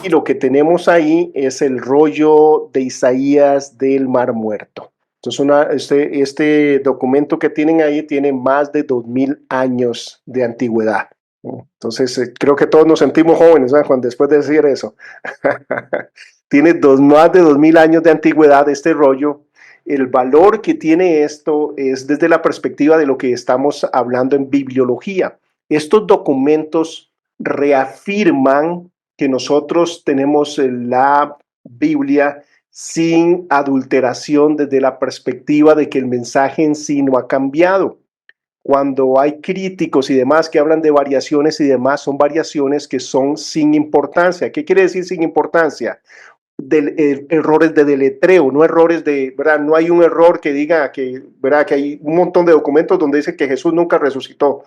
Y lo que tenemos ahí es el rollo de Isaías del Mar Muerto. Entonces, este documento que tienen ahí tiene más de 2000 años de antigüedad. Entonces, creo que todos nos sentimos jóvenes, ¿verdad, Juan, después de decir eso? Tiene más de 2000 años de antigüedad este rollo. El valor que tiene esto es desde la perspectiva de lo que estamos hablando en bibliología. Estos documentos reafirman que nosotros tenemos la Biblia sin adulteración desde la perspectiva de que el mensaje en sí no ha cambiado. Cuando hay críticos y demás que hablan de variaciones y demás, son variaciones que son sin importancia. ¿Qué quiere decir sin importancia? Errores de deletreo, no errores de, ¿verdad? No hay un error que diga que, ¿verdad? Que hay un montón de documentos donde dice que Jesús nunca resucitó.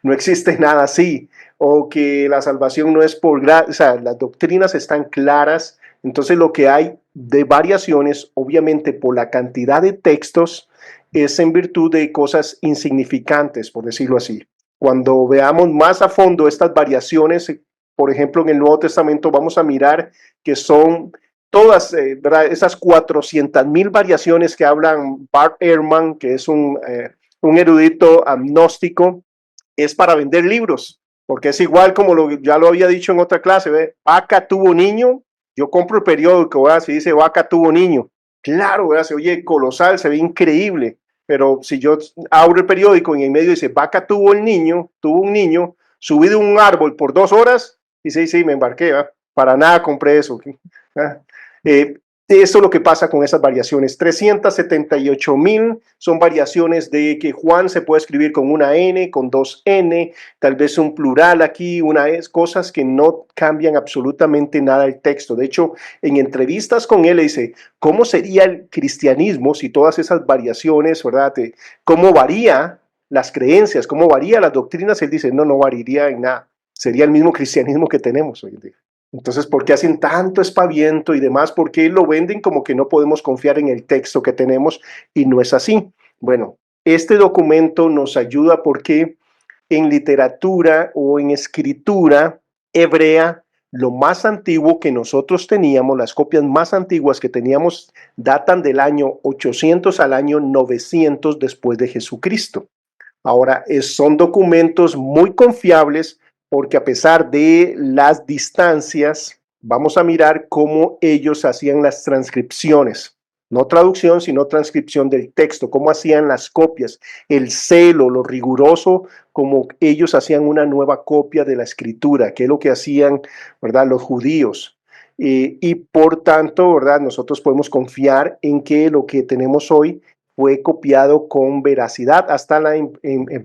No existe nada así. O que la salvación no es por gracia, o sea, las doctrinas están claras. Entonces lo que hay de variaciones, obviamente por la cantidad de textos, es en virtud de cosas insignificantes, por decirlo así. Cuando veamos más a fondo estas variaciones, por ejemplo, en el Nuevo Testamento, vamos a mirar que son todas, ¿verdad? Esas 400,000 variaciones que hablan Bart Ehrman, que es un erudito agnóstico, es para vender libros, porque es igual como ya lo había dicho en otra clase, ¿ve? Vaca tuvo niño, yo compro el periódico, ¿verdad? Si dice vaca tuvo niño, claro, ¿verdad? Se oye colosal, se ve increíble, pero si yo abro el periódico y en medio dice vaca tuvo un niño, subido un árbol por 2 horas, y sí, me embarqué, ¿verdad? Para nada compré eso. Eh, Eso es lo que pasa con esas variaciones. 378,000 son variaciones de que Juan se puede escribir con una N, con 2 N, tal vez un plural aquí, una S, cosas que no cambian absolutamente nada el texto. De hecho, en entrevistas con él le dice, ¿cómo sería el cristianismo si todas esas variaciones, ¿verdad? ¿Cómo varía las creencias? ¿Cómo varía las doctrinas? Él dice, no variaría en nada. Sería el mismo cristianismo que tenemos hoy en día. Entonces, ¿por qué hacen tanto espaviento y demás? ¿Por qué lo venden como que no podemos confiar en el texto que tenemos? Y no es así. Bueno, este documento nos ayuda porque en literatura o en escritura hebrea, lo más antiguo que nosotros teníamos, las copias más antiguas que teníamos, datan del año 800 al año 900 después de Jesucristo. Ahora, son documentos muy confiables porque a pesar de las distancias, vamos a mirar cómo ellos hacían las transcripciones. No traducción, sino transcripción del texto, cómo hacían las copias, el celo, lo riguroso, como ellos hacían una nueva copia de la escritura, que es lo que hacían, ¿verdad?, los judíos. Y por tanto, ¿verdad?, nosotros podemos confiar en que lo que tenemos hoy fue copiado con veracidad hasta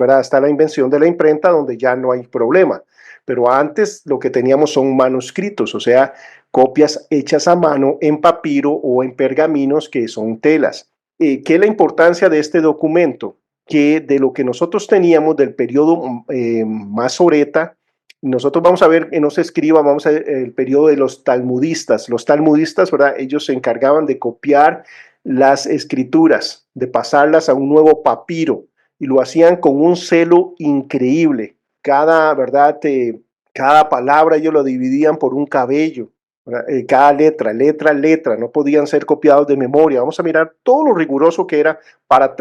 hasta la invención de la imprenta, donde ya no hay problema. Pero antes lo que teníamos son manuscritos, o sea, copias hechas a mano en papiro o en pergaminos que son telas. ¿Qué es la importancia de este documento? Que de lo que nosotros teníamos del periodo Masoreta, nosotros vamos a ver que no se escriba, vamos a ver el periodo de los talmudistas. Los talmudistas, ¿verdad? Ellos se encargaban de copiar las escrituras, de pasarlas a un nuevo papiro, y lo hacían con un celo increíble. Cada, ¿verdad? Cada palabra ellos lo dividían por un cabello, cada letra, no podían ser copiados de memoria. Vamos a mirar todo lo riguroso que era para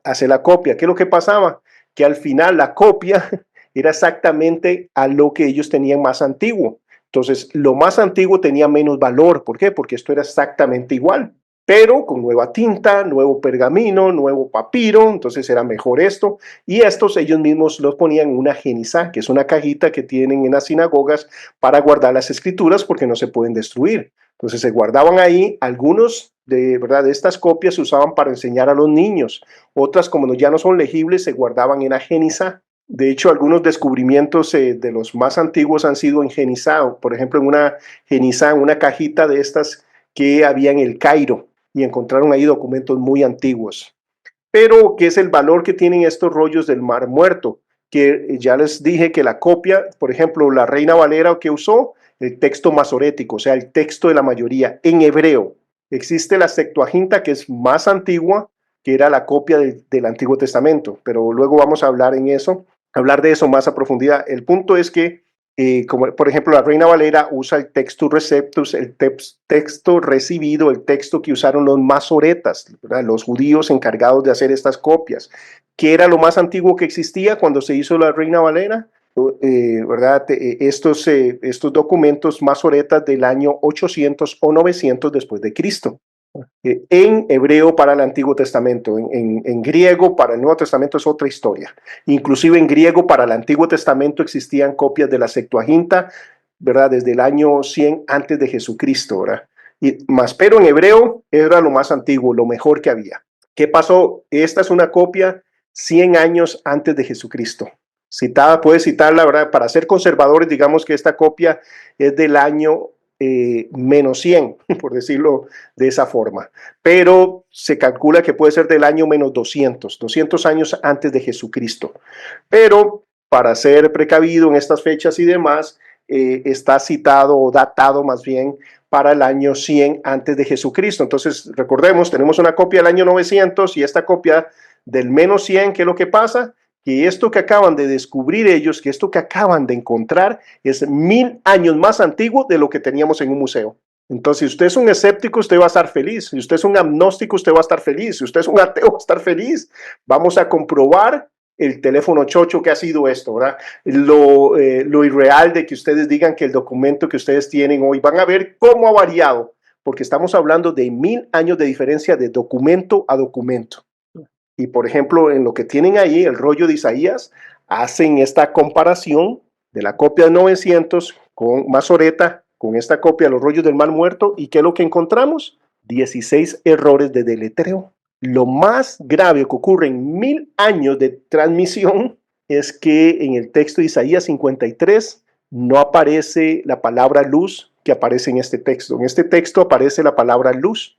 hacer la copia. ¿Qué es lo que pasaba? Que al final la copia era exactamente a lo que ellos tenían más antiguo. Entonces, lo más antiguo tenía menos valor. ¿Por qué? Porque esto era exactamente igual, pero con nueva tinta, nuevo pergamino, nuevo papiro, entonces era mejor esto. Y estos ellos mismos los ponían en una genizá, que es una cajita que tienen en las sinagogas para guardar las escrituras porque no se pueden destruir. Entonces se guardaban ahí. Algunos de estas copias se usaban para enseñar a los niños. Otras, como ya no son legibles, se guardaban en la genizá. De hecho, algunos descubrimientos de los más antiguos han sido en genizá. Por ejemplo, en una genizá, en una cajita de estas que había en el Cairo, y encontraron ahí documentos muy antiguos. Pero, ¿qué es el valor que tienen estos rollos del Mar Muerto? Que ya les dije que la copia, por ejemplo, la Reina Valera que usó, el texto masorético, o sea, el texto de la mayoría, en hebreo. Existe la Septuaginta, que es más antigua, que era la copia del Antiguo Testamento, pero luego vamos a hablar de eso más a profundidad. El punto es que como por ejemplo la Reina Valera usa el textus receptus, el texto recibido, el texto que usaron los masoretas, ¿verdad? Los judíos encargados de hacer estas copias. ¿Qué era lo más antiguo que existía cuando se hizo la Reina Valera? ¿Verdad? Estos documentos masoretas del año 800 o 900 después de Cristo. En hebreo para el Antiguo Testamento, en griego para el Nuevo Testamento es otra historia. Inclusive en griego para el Antiguo Testamento existían copias de la Septuaginta, ¿verdad? Desde el año 100 antes de Jesucristo, ¿verdad? Pero en hebreo era lo más antiguo, lo mejor que había. ¿Qué pasó? Esta es una copia 100 años antes de Jesucristo. Puede citarla, ¿verdad? Para ser conservadores, digamos que esta copia es del año menos 100, por decirlo de esa forma. Pero se calcula que puede ser del año menos 200 años antes de Jesucristo. Pero para ser precavido en estas fechas y demás, está citado o datado más bien para el año 100 antes de Jesucristo. Entonces, recordemos, tenemos una copia del año 900 y esta copia del menos 100, ¿qué es lo que pasa? Que esto que acaban de descubrir ellos, que esto que acaban de encontrar es 1000 años más antiguo de lo que teníamos en un museo. Entonces, si usted es un escéptico, usted va a estar feliz. Si usted es un agnóstico, usted va a estar feliz. Si usted es un ateo, va a estar feliz. Vamos a comprobar el teléfono chocho que ha sido esto, ¿verdad? Lo irreal de que ustedes digan que el documento que ustedes tienen hoy, van a ver cómo ha variado, porque estamos hablando de 1000 años de diferencia de documento a documento. Y por ejemplo, en lo que tienen ahí, el rollo de Isaías, hacen esta comparación de la copia de 900 con Masoreta, con esta copia de los rollos del Mar Muerto, ¿y qué es lo que encontramos? 16 errores de deletreo. Lo más grave que ocurre en 1000 años de transmisión es que en el texto de Isaías 53 no aparece la palabra luz que aparece en este texto. En este texto aparece la palabra luz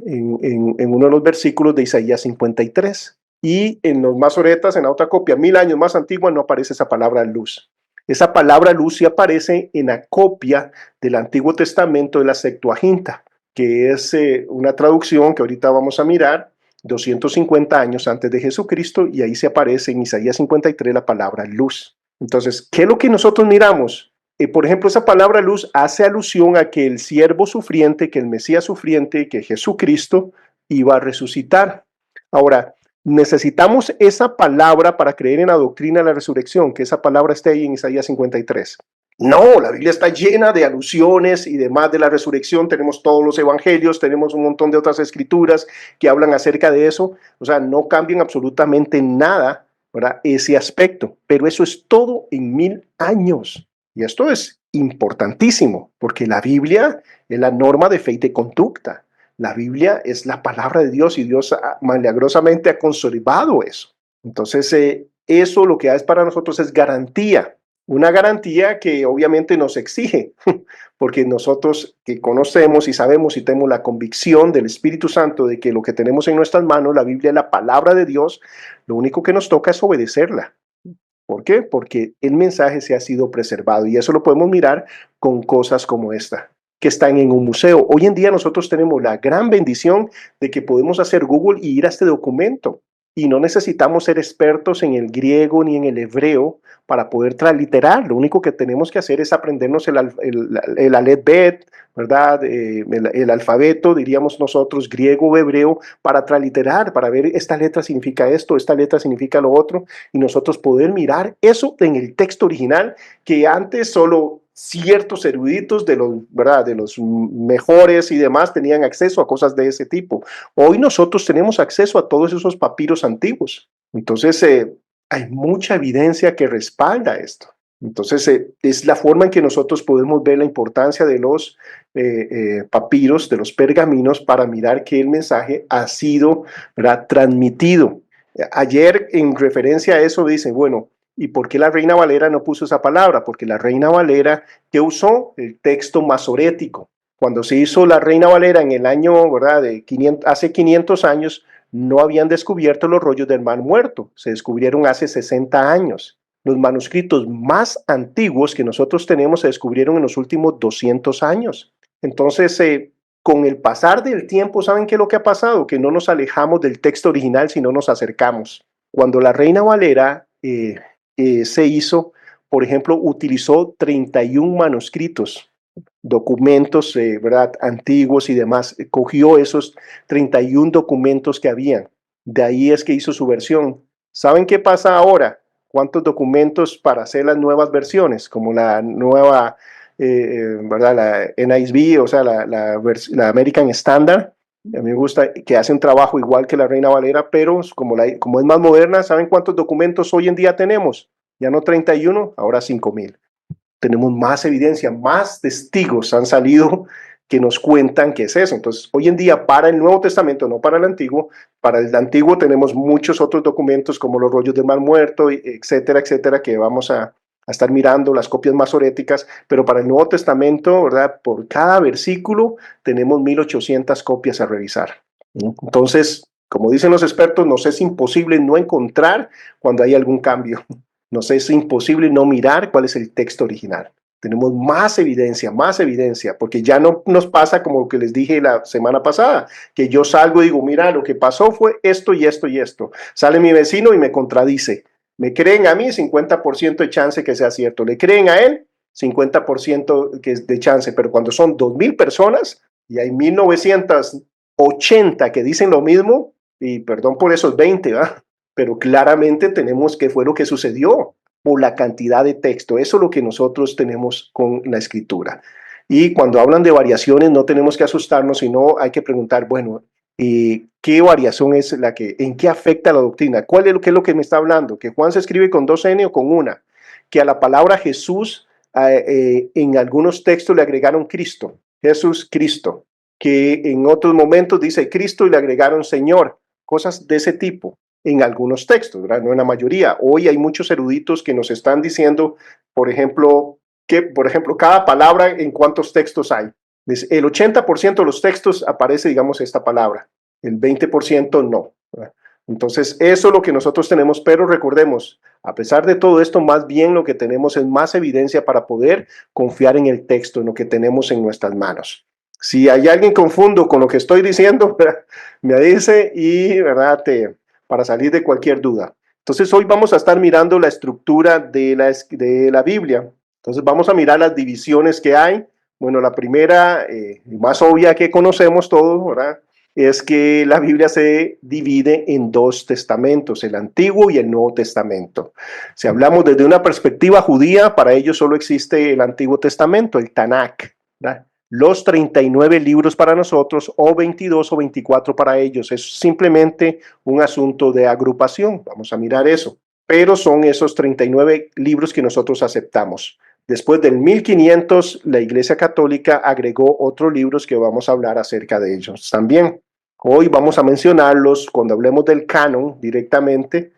en uno de los versículos de Isaías 53. Y en los masoretas, en la otra copia, 1000 años más antigua, no aparece esa palabra luz. Esa palabra luz sí aparece en la copia del Antiguo Testamento de la Septuaginta, que es una traducción que ahorita vamos a mirar, 250 años antes de Jesucristo, y ahí se aparece en Isaías 53 la palabra luz. Entonces, ¿qué es lo que nosotros miramos? Por ejemplo, esa palabra luz hace alusión a que el siervo sufriente, que el Mesías sufriente, que Jesucristo iba a resucitar. Ahora, necesitamos esa palabra para creer en la doctrina de la resurrección, que esa palabra esté ahí en Isaías 53. No, la Biblia está llena de alusiones y demás de la resurrección. Tenemos todos los evangelios, tenemos un montón de otras escrituras que hablan acerca de eso. O sea, no cambian absolutamente nada, ¿verdad? Ese aspecto, pero eso es todo en 1000 años. Y esto es importantísimo, porque la Biblia es la norma de fe y de conducta. La Biblia es la palabra de Dios y Dios milagrosamente ha conservado eso. Entonces, eso lo que es para nosotros es garantía. Una garantía que obviamente nos exige, porque nosotros que conocemos y sabemos y tenemos la convicción del Espíritu Santo de que lo que tenemos en nuestras manos, la Biblia es la palabra de Dios, lo único que nos toca es obedecerla. ¿Por qué? Porque el mensaje se ha sido preservado y eso lo podemos mirar con cosas como esta, que están en un museo. Hoy en día nosotros tenemos la gran bendición de que podemos hacer Google y ir a este documento y no necesitamos ser expertos en el griego ni en el hebreo para poder transliterar. Lo único que tenemos que hacer es aprendernos el alfabeto, ¿verdad? El alfabeto, diríamos nosotros, griego o hebreo, para transliterar, para ver esta letra significa esto, esta letra significa lo otro, y nosotros poder mirar eso en el texto original, que antes solo ciertos eruditos de los, ¿verdad?, de los mejores y demás tenían acceso a cosas de ese tipo. Hoy nosotros tenemos acceso a todos esos papiros antiguos. Entonces, hay mucha evidencia que respalda esto. Entonces, es la forma en que nosotros podemos ver la importancia de los papiros, de los pergaminos, para mirar que el mensaje ha sido, ¿verdad?, transmitido. Ayer, en referencia a eso, dicen, bueno, ¿y por qué la Reina Valera no puso esa palabra? Porque la Reina Valera, ¿qué usó? El texto masorético. Cuando se hizo la Reina Valera en el año, ¿verdad?, hace 500 años, no habían descubierto los rollos del Mar Muerto. Se descubrieron hace 60 años. Los manuscritos más antiguos que nosotros tenemos se descubrieron en los últimos 200 años. Entonces, con el pasar del tiempo, ¿saben qué es lo que ha pasado? Que no nos alejamos del texto original, sino nos acercamos. Cuando la Reina Valera se hizo, por ejemplo, utilizó 31 manuscritos, documentos, ¿verdad?, antiguos y demás. Cogió esos 31 documentos que habían. De ahí es que hizo su versión. ¿Saben qué pasa ahora? ¿Cuántos documentos para hacer las nuevas versiones? Como la nueva, ¿verdad?, la NISB, o sea, la American Standard. A mí me gusta que hace un trabajo igual que la Reina Valera, pero como es más moderna, ¿saben cuántos documentos hoy en día tenemos? Ya no 31, ahora 5,000. Tenemos más evidencia, más testigos han salido que nos cuentan qué es eso. Entonces, hoy en día, para el Nuevo Testamento, no para el Antiguo tenemos muchos otros documentos como los rollos del Mar Muerto, etcétera, etcétera, que vamos a estar mirando, las copias masoréticas, pero para el Nuevo Testamento, ¿verdad?, por cada versículo tenemos 1800 copias a revisar. Entonces, como dicen los expertos, nos es imposible no encontrar cuando hay algún cambio. Nos es imposible no mirar cuál es el texto original. Tenemos más evidencia, porque ya no nos pasa como lo que les dije la semana pasada, que yo salgo y digo, mira, lo que pasó fue esto y esto y esto. Sale mi vecino y me contradice. Me creen a mí 50% de chance que sea cierto. Le creen a él 50% de chance, pero cuando son 2,000 personas y hay 1980 que dicen lo mismo, y perdón por esos 20, ¿verdad?, pero claramente tenemos qué fue lo que sucedió por la cantidad de texto. Eso es lo que nosotros tenemos con la escritura. Y cuando hablan de variaciones no tenemos que asustarnos, sino hay que preguntar, bueno, ¿qué variación es la que, en qué afecta la doctrina? ¿Qué es lo que me está hablando? ¿Que Juan se escribe con 2N o con una? Que a la palabra Jesús en algunos textos le agregaron Cristo, Jesús, Cristo, que en otros momentos dice Cristo y le agregaron Señor, cosas de ese tipo en algunos textos, ¿verdad?, no en la mayoría. Hoy hay muchos eruditos que nos están diciendo, por ejemplo, cada palabra en cuántos textos hay. El 80% de los textos aparece, digamos, esta palabra, el 20% no, ¿verdad? Entonces, eso es lo que nosotros tenemos, pero recordemos, a pesar de todo esto, más bien lo que tenemos es más evidencia para poder confiar en el texto, en lo que tenemos en nuestras manos. Si hay alguien confundo con lo que estoy diciendo, ¿verdad?, me dice y, ¿verdad?, para salir de cualquier duda. Entonces, hoy vamos a estar mirando la estructura de la Biblia. Entonces, vamos a mirar las divisiones que hay. Bueno, la primera, más obvia que conocemos todos, ¿verdad?, es que la Biblia se divide en 2 testamentos, el Antiguo y el Nuevo Testamento. Si hablamos desde una perspectiva judía, para ellos solo existe el Antiguo Testamento, el Tanakh, ¿verdad? Los 39 libros para nosotros, o 22 o 24 para ellos. Es simplemente un asunto de agrupación. Vamos a mirar eso. Pero son esos 39 libros que nosotros aceptamos. Después del 1500, la Iglesia Católica agregó otros libros que vamos a hablar acerca de ellos también. Hoy vamos a mencionarlos. Cuando hablemos del canon directamente,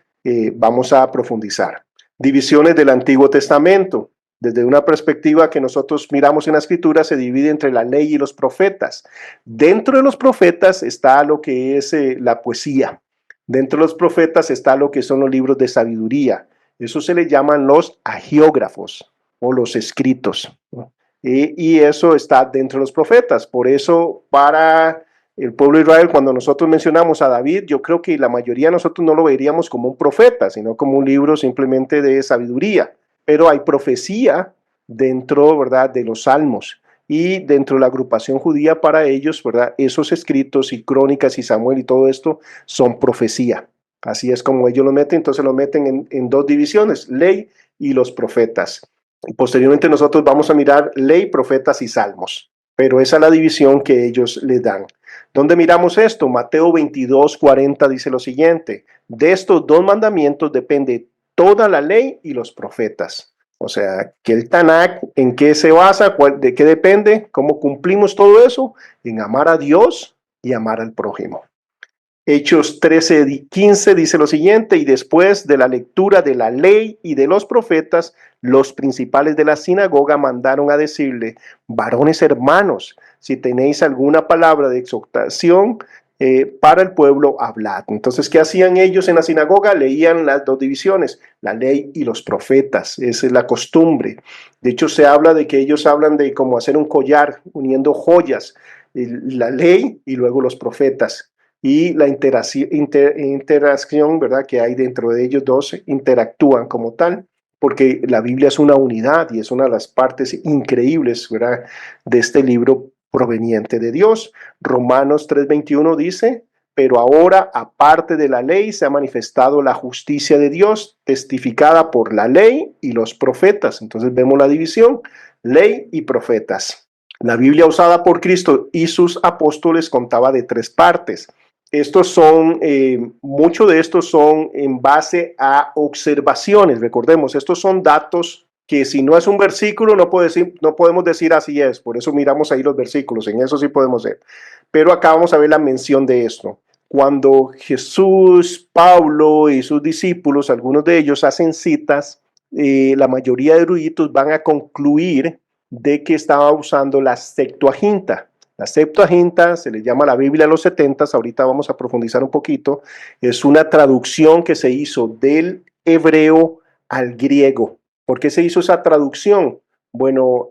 vamos a profundizar. Divisiones del Antiguo Testamento. Desde una perspectiva que nosotros miramos en la Escritura, se divide entre la ley y los profetas. Dentro de los profetas está lo que es la poesía. Dentro de los profetas está lo que son los libros de sabiduría. Eso se le llaman los agiógrafos o los escritos. Y eso está dentro de los profetas. Por eso, para el pueblo de Israel, cuando nosotros mencionamos a David, yo creo que la mayoría de nosotros no lo veríamos como un profeta, sino como un libro simplemente de sabiduría. Pero hay profecía dentro, ¿verdad?, de los salmos, y dentro de la agrupación judía para ellos, ¿verdad?, esos escritos y crónicas y Samuel y todo esto son profecía. Así es como ellos lo meten. Entonces lo meten en 2 divisiones, ley y los profetas. Y posteriormente nosotros vamos a mirar ley, profetas y salmos, pero esa es la división que ellos le dan. ¿Dónde miramos esto? Mateo 22:40 dice lo siguiente: de estos 2 mandamientos depende toda la ley y los profetas. O sea, que el Tanakh, ¿en qué se basa? ¿De qué depende? ¿Cómo cumplimos todo eso? En amar a Dios y amar al prójimo. Hechos 13:15 dice lo siguiente: y después de la lectura de la ley y de los profetas, los principales de la sinagoga mandaron a decirle: varones hermanos, si tenéis alguna palabra de exhortación para el pueblo, hablad. Entonces, ¿qué hacían ellos en la sinagoga? Leían las 2 divisiones, la ley y los profetas. Esa es la costumbre. De hecho, se habla de que ellos hablan de cómo hacer un collar uniendo joyas, la ley y luego los profetas. Y la interacción, ¿verdad?, que hay dentro de ellos dos interactúan como tal. porque la Biblia es una unidad y es una de las partes increíbles, ¿verdad?, de este libro proveniente de Dios. Romanos 3:21 dice: pero ahora, aparte de la ley, se ha manifestado la justicia de Dios, testificada por la ley y los profetas. Entonces vemos la división, ley y profetas. La Biblia usada por Cristo y sus apóstoles contaba de 3 partes. Estos son, muchos de estos son en base a observaciones. Recordemos, estos son datos que si no es un versículo no podemos decir así es. Por eso miramos ahí los versículos, en eso sí podemos ver. Pero acá vamos a ver la mención de esto. Cuando Jesús, Pablo y sus discípulos, algunos de ellos hacen citas, la mayoría de eruditos van a concluir de que estaba usando la Septuaginta. La Septuaginta se le llama la Biblia de los 70, ahorita vamos a profundizar un poquito. Es una traducción que se hizo del hebreo al griego. ¿Por qué se hizo esa traducción? Bueno,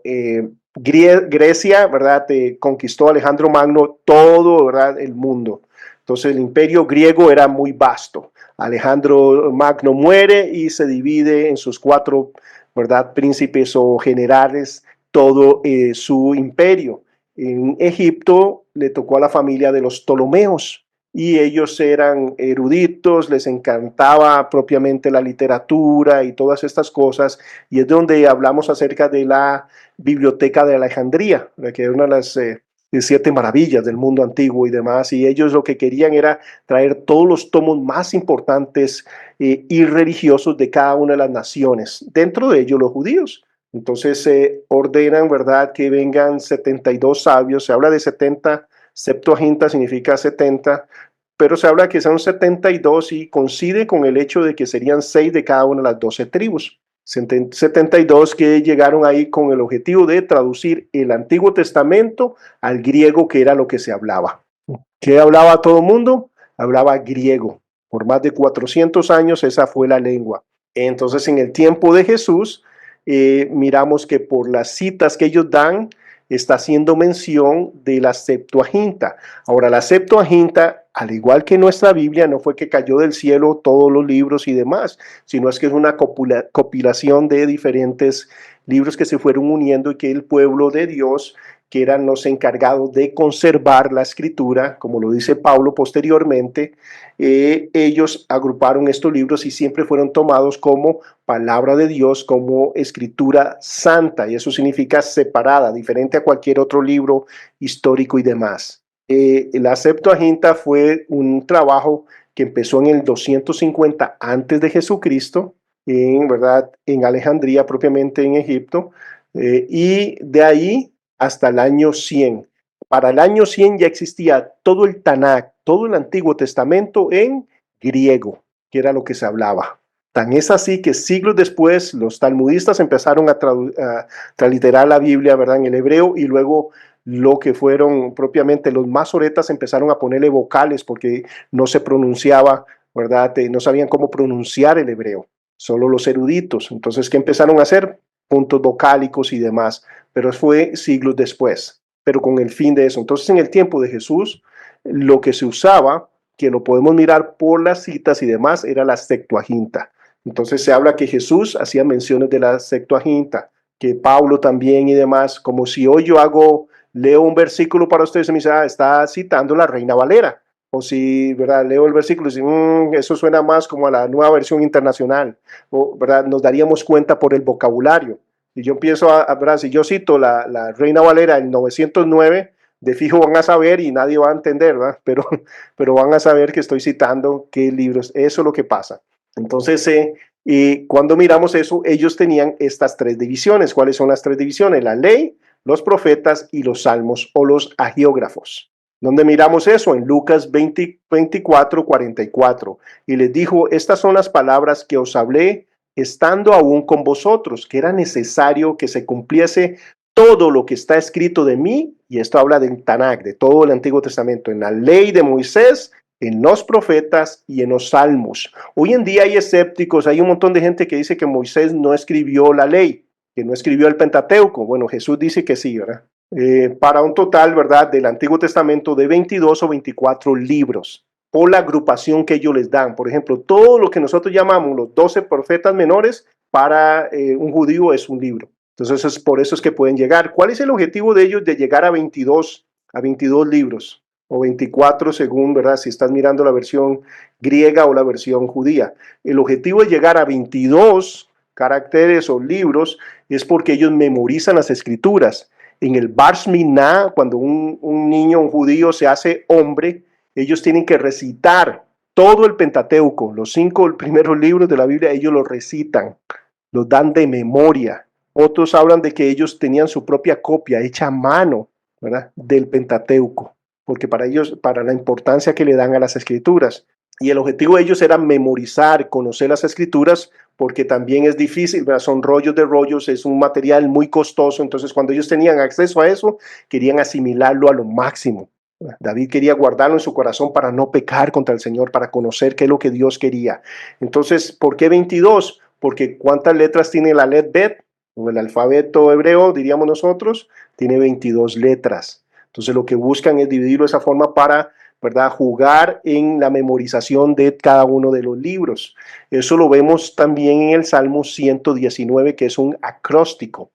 Grecia, ¿verdad?, conquistó Alejandro Magno todo, ¿verdad?, el mundo. Entonces el imperio griego era muy vasto. Alejandro Magno muere y se divide en sus 4, ¿verdad?, príncipes o generales todo su imperio. En Egipto le tocó a la familia de los Ptolomeos y ellos eran eruditos, les encantaba propiamente la literatura y todas estas cosas, y es donde hablamos acerca de la biblioteca de Alejandría, que era una de las 7 maravillas del mundo antiguo y demás, y ellos lo que querían era traer todos los tomos más importantes y religiosos de cada una de las naciones, dentro de ellos los judíos. Entonces se ordenan, ¿verdad?, que vengan 72 sabios. Se habla de 70, Septuaginta significa 70, pero se habla que son 72 y coincide con el hecho de que serían 6 de cada una de las 12 tribus. 72 que llegaron ahí con el objetivo de traducir el Antiguo Testamento al griego, que era lo que se hablaba. ¿Qué hablaba todo el mundo? Hablaba griego. Por más de 400 años esa fue la lengua. Entonces en el tiempo de Jesús, miramos que por las citas que ellos dan, está haciendo mención de la Septuaginta. Ahora, la Septuaginta, al igual que nuestra Biblia, no fue que cayó del cielo todos los libros y demás, sino es que es una compilación de diferentes libros que se fueron uniendo y que el pueblo de Dios, que eran los encargados de conservar la escritura, como lo dice Pablo posteriormente, ellos agruparon estos libros y siempre fueron tomados como palabra de Dios, como escritura santa, y eso significa separada, diferente a cualquier otro libro histórico y demás. La Septuaginta fue un trabajo que empezó en el 250 antes de Jesucristo, ¿verdad?, en Alejandría, propiamente en Egipto, y de ahí hasta el año 100. Para el año 100 ya existía todo el Tanakh, todo el Antiguo Testamento en griego, que era lo que se hablaba. Tan es así que siglos después los talmudistas empezaron a transliterar la Biblia, ¿verdad?, en el hebreo, y luego lo que fueron propiamente los masoretas empezaron a ponerle vocales porque no se pronunciaba, ¿verdad?, no sabían cómo pronunciar el hebreo, solo los eruditos. Entonces, ¿qué empezaron a hacer? Puntos vocálicos y demás, pero fue siglos después, pero con el fin de eso. Entonces, en el tiempo de Jesús, lo que se usaba, que lo podemos mirar por las citas y demás, era la Septuaginta. Entonces se habla que Jesús hacía menciones de la Septuaginta, que Pablo también y demás, como si hoy yo leo un versículo para ustedes y me dice, está citando la Reina Valera, o si, ¿verdad?, leo el versículo y dice, eso suena más como a la nueva versión internacional, o, ¿verdad?, nos daríamos cuenta por el vocabulario. Y yo empiezo ¿verdad?, si yo cito la Reina Valera en 909, de fijo van a saber y nadie va a entender, ¿verdad?, pero van a saber que estoy citando qué libros, eso es lo que pasa. Entonces, cuando miramos eso, ellos tenían estas 3 divisiones. ¿Cuáles son las 3 divisiones? La ley, los profetas y los salmos o los agiógrafos. ¿Dónde miramos eso? En Lucas 24, 44. Y les dijo, estas son las palabras que os hablé estando aún con vosotros, que era necesario que se cumpliese todo lo que está escrito de mí, y esto habla del Tanakh, de todo el Antiguo Testamento, en la ley de Moisés, en los profetas y en los salmos. Hoy en día hay escépticos, hay un montón de gente que dice que Moisés no escribió la ley, que no escribió el Pentateuco. Bueno, Jesús dice que sí, ¿verdad? Para un total, ¿verdad?, del Antiguo Testamento de 22 o 24 libros, por la agrupación que ellos les dan. Por ejemplo, todo lo que nosotros llamamos los 12 profetas menores, para un judío es un libro. Entonces, por eso es que pueden llegar. ¿Cuál es el objetivo de ellos de llegar a 22 libros? O 24 según, ¿verdad? Si estás mirando la versión griega o la versión judía. El objetivo de llegar a 22 caracteres o libros es porque ellos memorizan las escrituras. En el Bar Miná, cuando un niño, un judío se hace hombre, ellos tienen que recitar todo el Pentateuco, los 5 primeros libros de la Biblia, ellos los recitan, los dan de memoria. Otros hablan de que ellos tenían su propia copia hecha a mano, ¿verdad?, del Pentateuco, porque para ellos, para la importancia que le dan a las escrituras. Y el objetivo de ellos era memorizar, conocer las escrituras, porque también es difícil, ¿verdad? Son rollos de rollos, es un material muy costoso. Entonces, cuando ellos tenían acceso a eso, querían asimilarlo a lo máximo. David quería guardarlo en su corazón para no pecar contra el Señor, para conocer qué es lo que Dios quería. Entonces, ¿por qué 22? Porque ¿cuántas letras tiene la Aleph Bet? O el alfabeto hebreo, diríamos nosotros, tiene 22 letras. Entonces, lo que buscan es dividirlo de esa forma para, ¿verdad?, jugar en la memorización de cada uno de los libros. Eso lo vemos también en el Salmo 119, que es un acróstico.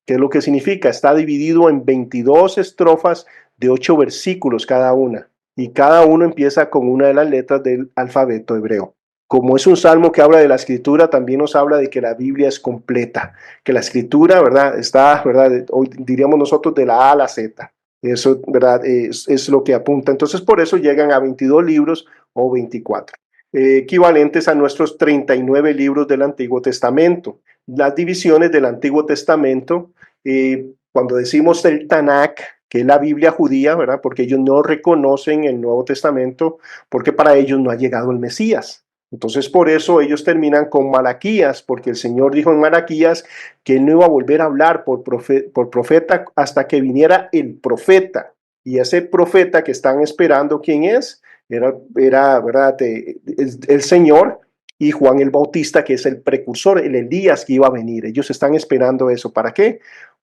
¿Qué es lo que significa? Está dividido en 22 estrofas de 8 versículos cada una, y cada uno empieza con una de las letras del alfabeto hebreo. Como es un salmo que habla de la escritura, también nos habla de que la Biblia es completa, que la escritura, ¿verdad?, está, ¿verdad?, hoy diríamos nosotros de la A a la Z. Eso, ¿verdad?, es lo que apunta. Entonces, por eso llegan a 22 libros o 24, equivalentes a nuestros 39 libros del Antiguo Testamento. Las divisiones del Antiguo Testamento, cuando decimos el Tanakh, que es la Biblia judía, ¿verdad?, porque ellos no reconocen el Nuevo Testamento, porque para ellos no ha llegado el Mesías. Entonces, por eso ellos terminan con Malaquías, porque el Señor dijo en Malaquías que Él no iba a volver a hablar por profeta hasta que viniera el profeta. Y ese profeta que están esperando, ¿quién es? Era ¿verdad?, el Señor, y Juan el Bautista, que es el precursor, el Elías que iba a venir. Ellos están esperando eso. ¿Para qué?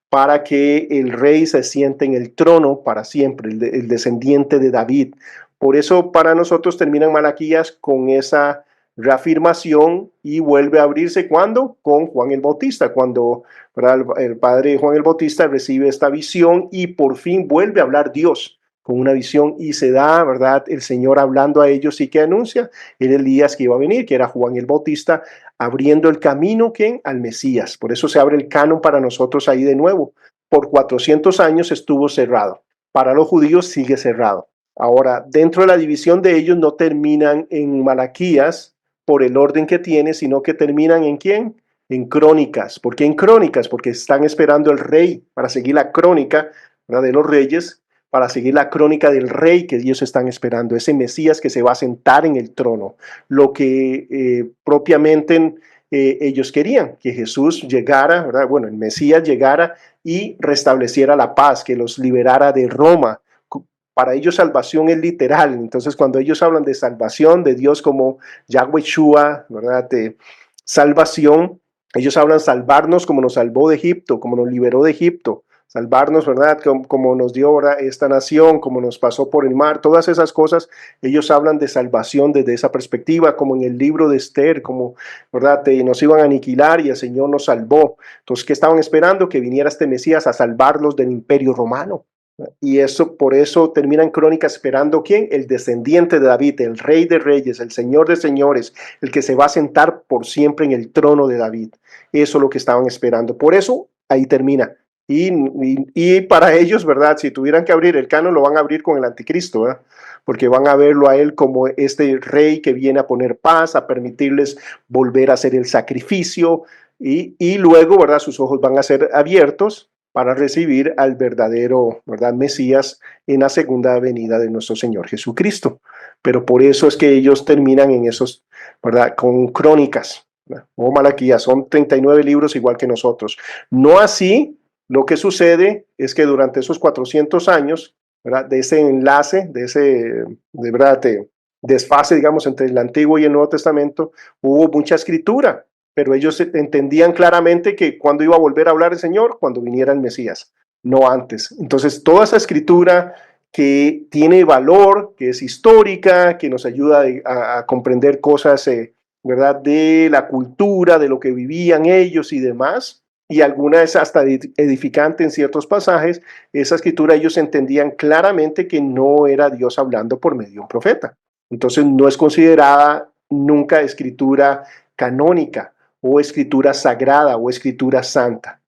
Para que el rey se siente en el trono para siempre, el descendiente de David. Por eso para nosotros terminan Malaquías con esa reafirmación y vuelve a abrirse ¿cuándo? Con Juan el Bautista, cuando, ¿verdad?, el padre Juan el Bautista recibe esta visión y por fin vuelve a hablar Dios con una visión y se da, ¿verdad?, el Señor hablando a ellos y que anuncia el Elías que iba a venir, que era Juan el Bautista, abriendo el camino ¿quién? Al Mesías. Por eso se abre el canon para nosotros ahí de nuevo. Por 400 años estuvo cerrado. Para los judíos sigue cerrado. Ahora, dentro de la división de ellos no terminan en Malaquías por el orden que tiene, sino que terminan ¿en quién? En Crónicas. ¿Por qué en Crónicas? Porque están esperando el rey para seguir la crónica, ¿verdad?, de los reyes, para seguir la crónica del rey que ellos están esperando, ese Mesías que se va a sentar en el trono, lo que propiamente ellos querían, que Jesús llegara, ¿verdad?, bueno, el Mesías llegara y restableciera la paz, que los liberara de Roma. Para ellos salvación es literal. Entonces, cuando ellos hablan de salvación, de Dios como Yahweh Shua, ¿verdad?, de salvación, ellos hablan salvarnos como nos salvó de Egipto, como nos liberó de Egipto, salvarnos, ¿verdad?, como nos dio, ¿verdad?, esta nación, como nos pasó por el mar, todas esas cosas. Ellos hablan de salvación desde esa perspectiva, como en el libro de Esther, como, ¿verdad?, nos iban a aniquilar y el Señor nos salvó. Entonces, ¿qué estaban esperando? Que viniera este Mesías a salvarlos del imperio romano. Y eso, por eso termina en Crónicas esperando ¿quién? El descendiente de David, el rey de reyes, el señor de señores, el que se va a sentar por siempre en el trono de David. Eso es lo que estaban esperando. Por eso ahí termina. Y para ellos, ¿verdad?, si tuvieran que abrir el canon, lo van a abrir con el anticristo, ¿verdad?, porque van a verlo a él como este rey que viene a poner paz, a permitirles volver a hacer el sacrificio, y luego, ¿verdad?, sus ojos van a ser abiertos para recibir al verdadero, ¿verdad?, Mesías en la segunda venida de nuestro Señor Jesucristo. Pero por eso es que ellos terminan en esos, ¿verdad?, con Crónicas, ¿verdad?, o Malaquías. Son 39 libros igual que nosotros. No así, lo que sucede es que durante esos 400 años, ¿verdad?, de ese enlace, de ese, de verdad, desfase, digamos, entre el Antiguo y el Nuevo Testamento, hubo mucha escritura, pero ellos entendían claramente que cuando iba a volver a hablar el Señor, cuando viniera el Mesías, no antes. Entonces, toda esa escritura que tiene valor, que es histórica, que nos ayuda a comprender cosas ¿verdad? De la cultura, de lo que vivían ellos y demás. Y alguna es hasta edificante en ciertos pasajes. Esa escritura ellos entendían claramente que no era Dios hablando por medio de un profeta. Entonces no es considerada nunca escritura canónica o escritura sagrada o escritura santa.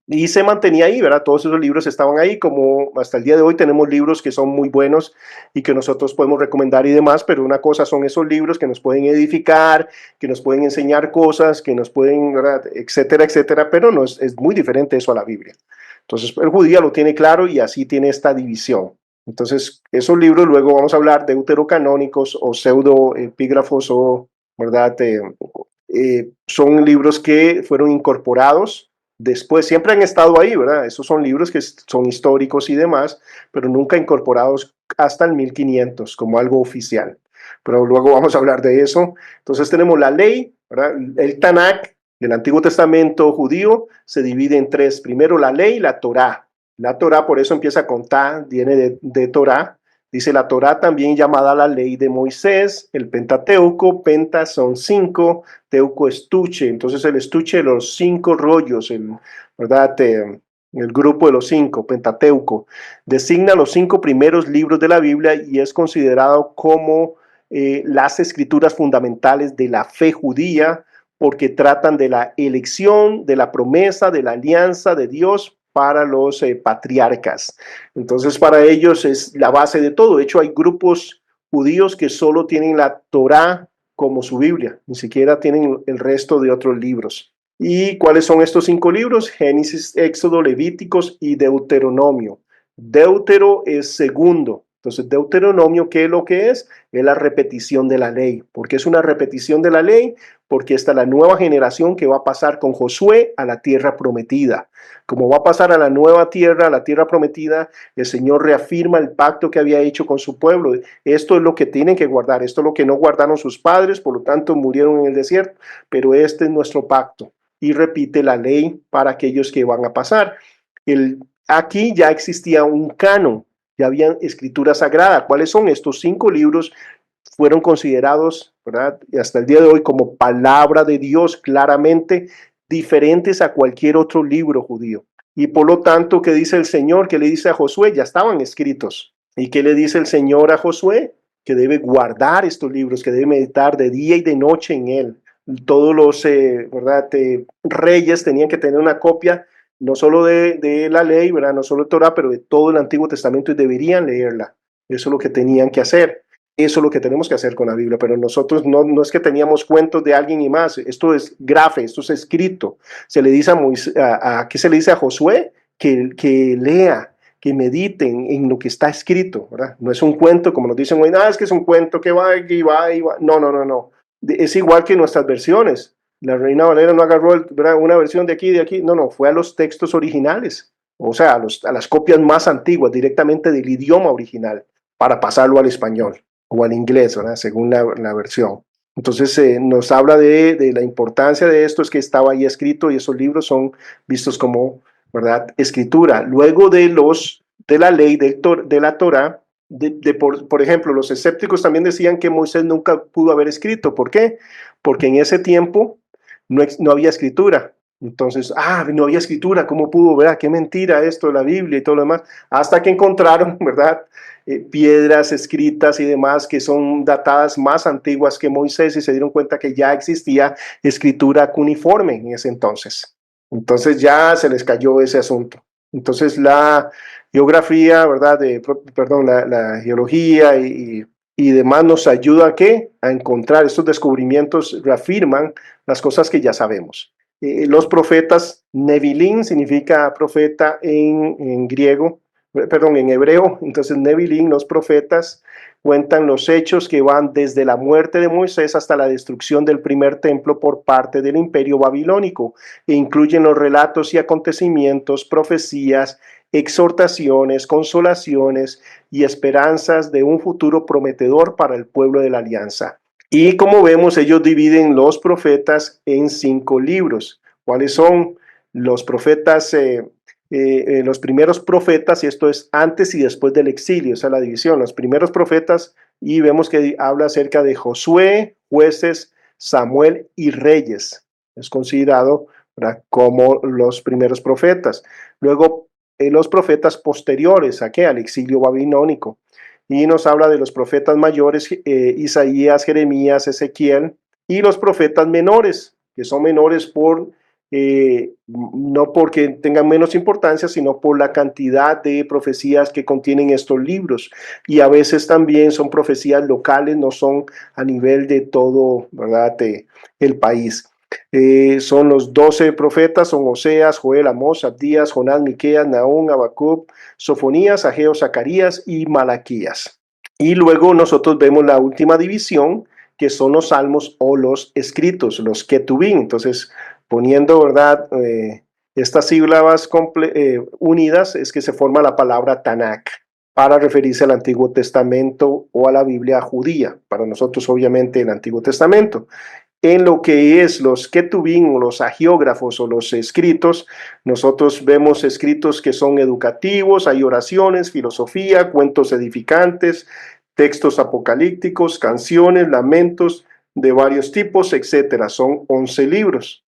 Y se mantenía ahí, ¿verdad? Todos esos libros estaban ahí, como hasta el día de hoy tenemos libros que son muy buenos y que nosotros podemos recomendar y demás, pero una cosa son esos libros que nos pueden edificar, que nos pueden enseñar cosas, que nos pueden, ¿verdad? Etcétera, etcétera, pero no es muy diferente eso a la Biblia. Entonces, el judío lo tiene claro y así tiene esta división. Entonces, esos libros luego vamos a hablar de deuterocanónicos o pseudoepígrafos o, ¿verdad? Son libros que fueron incorporados después, siempre han estado ahí, ¿verdad? Esos son libros que son históricos y demás, pero nunca incorporados hasta el 1500 como algo oficial. Pero luego vamos a hablar de eso. Entonces tenemos la ley, ¿verdad? El Tanakh del Antiguo Testamento judío se divide en tres. Primero la ley y la Torá. La Torá por eso empieza con Ta, viene de Torá. Dice la Torá también llamada la ley de Moisés, el Pentateuco, Penta son 5, Teuco estuche, entonces el estuche de los 5 rollos, ¿verdad? El grupo de los 5, Pentateuco, designa los 5 primeros libros de la Biblia y es considerado como las escrituras fundamentales de la fe judía porque tratan de la elección, de la promesa, de la alianza de Dios para los patriarcas. Entonces para ellos es la base de todo. De hecho hay grupos judíos que solo tienen la Torá como su Biblia, ni siquiera tienen el resto de otros libros. ¿Y cuáles son estos 5 libros? Génesis, Éxodo, Levíticos y Deuteronomio. Deutero es segundo. Entonces, Deuteronomio, ¿qué es lo que es? Es la repetición de la ley. ¿Por qué es una repetición de la ley? Porque está la nueva generación que va a pasar con Josué a la tierra prometida. Como va a pasar a la nueva tierra, a la tierra prometida, el Señor reafirma el pacto que había hecho con su pueblo. Esto es lo que tienen que guardar, esto es lo que no guardaron sus padres, por lo tanto murieron en el desierto, pero este es nuestro pacto. Y repite la ley para aquellos que van a pasar. Aquí ya existía un canon, ya habían escritura sagrada. ¿Cuáles son estos 5 libros? Fueron considerados, ¿verdad? Y hasta el día de hoy como palabra de Dios, claramente diferentes a cualquier otro libro judío. Y por lo tanto, ¿qué dice el Señor? ¿Qué le dice a Josué? Ya estaban escritos. ¿Y qué le dice el Señor a Josué? Que debe guardar estos libros, que debe meditar de día y de noche en él. Todos los ¿verdad? Reyes tenían que tener una copia no solo de la ley, ¿verdad? No solo de Torah, pero de todo el Antiguo Testamento y deberían leerla. Eso es lo que tenían que hacer. Eso es lo que tenemos que hacer con la Biblia, pero nosotros no es que teníamos cuentos de alguien y más. Esto es grafe, esto es escrito. Se le dice a Moisés, ¿qué se le dice a Josué? Que lea, que mediten en lo que está escrito, ¿verdad? No es un cuento, como nos dicen hoy, es que es un cuento que va y va y va. No, no, no, no. Es igual que nuestras versiones. La Reina Valera no agarró una versión de aquí y de aquí. No, no, fue a los textos originales. O sea, a las copias más antiguas, directamente del idioma original, para pasarlo al español o al inglés, ¿verdad? Según la versión. Entonces nos habla de la importancia de esto, es que estaba ahí escrito y esos libros son vistos como, ¿verdad? Escritura. Luego de la ley de la Torah, por ejemplo, los escépticos también decían que Moisés nunca pudo haber escrito. ¿Por qué? Porque en ese tiempo no había escritura. Entonces, no había escritura, ¿cómo pudo? ¿Verdad? Qué mentira esto de la Biblia y todo lo demás. Hasta que encontraron, ¿verdad? Piedras escritas y demás que son datadas más antiguas que Moisés y se dieron cuenta que ya existía escritura cuneiforme en ese entonces. Entonces ya se les cayó ese asunto. Entonces la geografía, ¿verdad? Perdón, la geología y demás nos ayuda ¿a qué? A encontrar estos descubrimientos, reafirman las cosas que ya sabemos. Los profetas, Nevilim significa profeta en griego, perdón, en hebreo. Entonces Nevilim, los profetas, cuentan los hechos que van desde la muerte de Moisés hasta la destrucción del primer templo por parte del imperio babilónico e incluyen los relatos y acontecimientos, profecías, exhortaciones, consolaciones y esperanzas de un futuro prometedor para el pueblo de la alianza. Y como vemos, ellos dividen los profetas en 5 libros. ¿Cuáles son los profetas? Los primeros profetas, y esto es antes y después del exilio, esa es la división. Los primeros profetas, y vemos que habla acerca de Josué, jueces, Samuel y Reyes. Es considerado, ¿verdad?, como los primeros profetas. Luego, los profetas posteriores al exilio babilónico. Y nos habla de los profetas mayores, Isaías, Jeremías, Ezequiel, y los profetas menores, que son menores no porque tengan menos importancia, sino por la cantidad de profecías que contienen estos libros. Y a veces también son profecías locales, no son a nivel de todo, ¿verdad?, el país. Son los 12 profetas, son Oseas, Joel, Amós, Abdías, Jonás, Miqueas, Nahum, Habacuc, Sofonías, Ageo, Zacarías y Malaquías. Y luego nosotros vemos la última división, que son los salmos o los escritos, los ketubín. Entonces, poniendo, ¿verdad?, estas sílabas unidas, es que se forma la palabra Tanakh para referirse al Antiguo Testamento o a la Biblia judía. Para nosotros, obviamente, el Antiguo Testamento. En lo que es los ketubín, los agiógrafos o los escritos, nosotros vemos escritos que son educativos, hay oraciones, filosofía, cuentos edificantes, textos apocalípticos, canciones, lamentos de varios tipos, etcétera. Son 11 libros.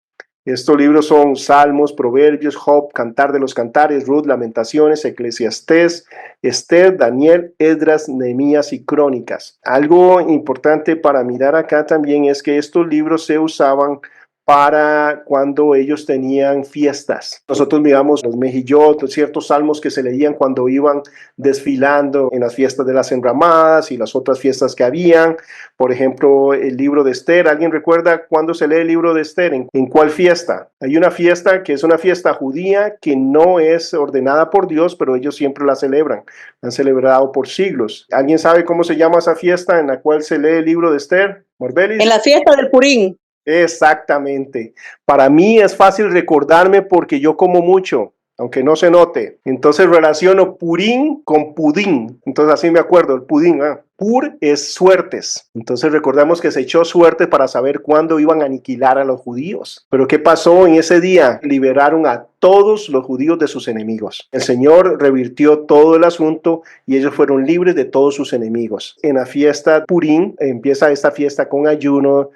Estos libros son Salmos, Proverbios, Job, Cantar de los Cantares, Ruth, Lamentaciones, Eclesiastés, Esther, Daniel, Esdras, Nehemías y Crónicas. Algo importante para mirar acá también es que estos libros se usaban para cuando ellos tenían fiestas. Nosotros miramos los mejillot, ciertos salmos que se leían cuando iban desfilando en las fiestas de las enramadas y las otras fiestas que habían. Por ejemplo, el libro de Esther. ¿Alguien recuerda cuándo se lee el libro de Esther? ¿En cuál fiesta? Hay una fiesta que es una fiesta judía que no es ordenada por Dios, pero ellos siempre la celebran. La han celebrado por siglos. ¿Alguien sabe cómo se llama esa fiesta en la cual se lee el libro de Esther? ¿Morbelis? En la fiesta del Purín. Exactamente. Para mí es fácil recordarme porque yo como mucho, aunque no se note. Entonces relaciono purín con pudín. Entonces así me acuerdo, el pudín. Pur es suertes. Entonces recordamos que se echó suerte para saber cuándo iban a aniquilar a los judíos. Pero ¿qué pasó en ese día? Liberaron a todos los judíos de sus enemigos. El Señor revirtió todo el asunto y ellos fueron libres de todos sus enemigos. En la fiesta Purín, empieza esta fiesta con ayuno,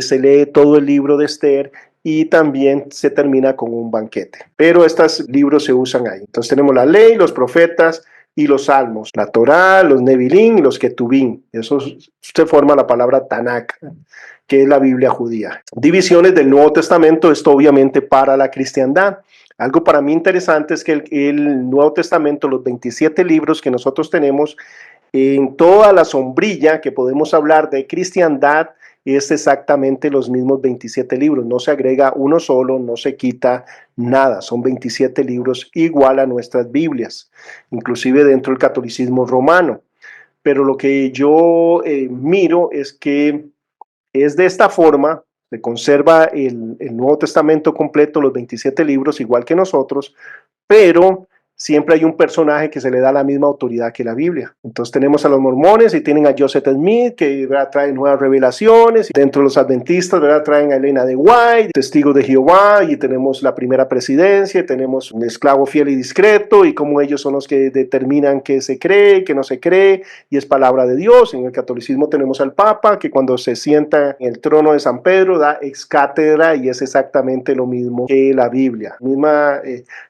se lee todo el libro de Esther y también se termina con un banquete. Pero estos libros se usan ahí. Entonces tenemos la ley, los profetas y los salmos, la Torá, los Nevilín y los Ketubín. Eso se forma la palabra Tanakh, que es la Biblia judía. Divisiones del Nuevo Testamento, esto obviamente para la cristiandad. Algo para mí interesante es que el Nuevo Testamento, los 27 libros que nosotros tenemos, en toda la sombrilla que podemos hablar de cristiandad, es exactamente los mismos 27 libros. No se agrega uno solo, no se quita nada. Son 27 libros igual a nuestras Biblias, inclusive dentro del catolicismo romano. Pero lo que yo miro es que es de esta forma, se conserva el Nuevo Testamento completo, los 27 libros, igual que nosotros, pero siempre hay un personaje que se le da la misma autoridad que la Biblia. Entonces tenemos a los mormones y tienen a Joseph Smith, que, ¿verdad?, trae nuevas revelaciones. Dentro de los adventistas, ¿verdad?, traen a Elena de White, testigos de Jehová, y tenemos la primera presidencia, y tenemos un esclavo fiel y discreto, y como ellos son los que determinan qué se cree, qué no se cree, y es palabra de Dios. En el catolicismo tenemos al Papa, que cuando se sienta en el trono de San Pedro da ex cátedra, y es exactamente lo mismo que la Biblia. Misma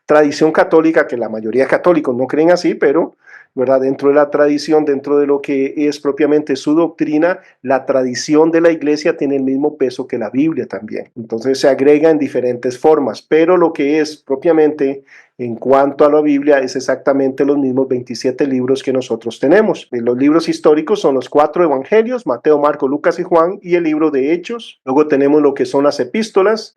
tradición católica, que la mayoría de católicos no creen así, pero, ¿verdad?, dentro de la tradición, dentro de lo que es propiamente su doctrina, la tradición de la iglesia tiene el mismo peso que la Biblia también. Entonces se agrega en diferentes formas, pero lo que es propiamente en cuanto a la Biblia es exactamente los mismos 27 libros que nosotros tenemos. Los libros históricos son los 4 evangelios, Mateo, Marco, Lucas y Juan, y el libro de Hechos. Luego tenemos lo que son las epístolas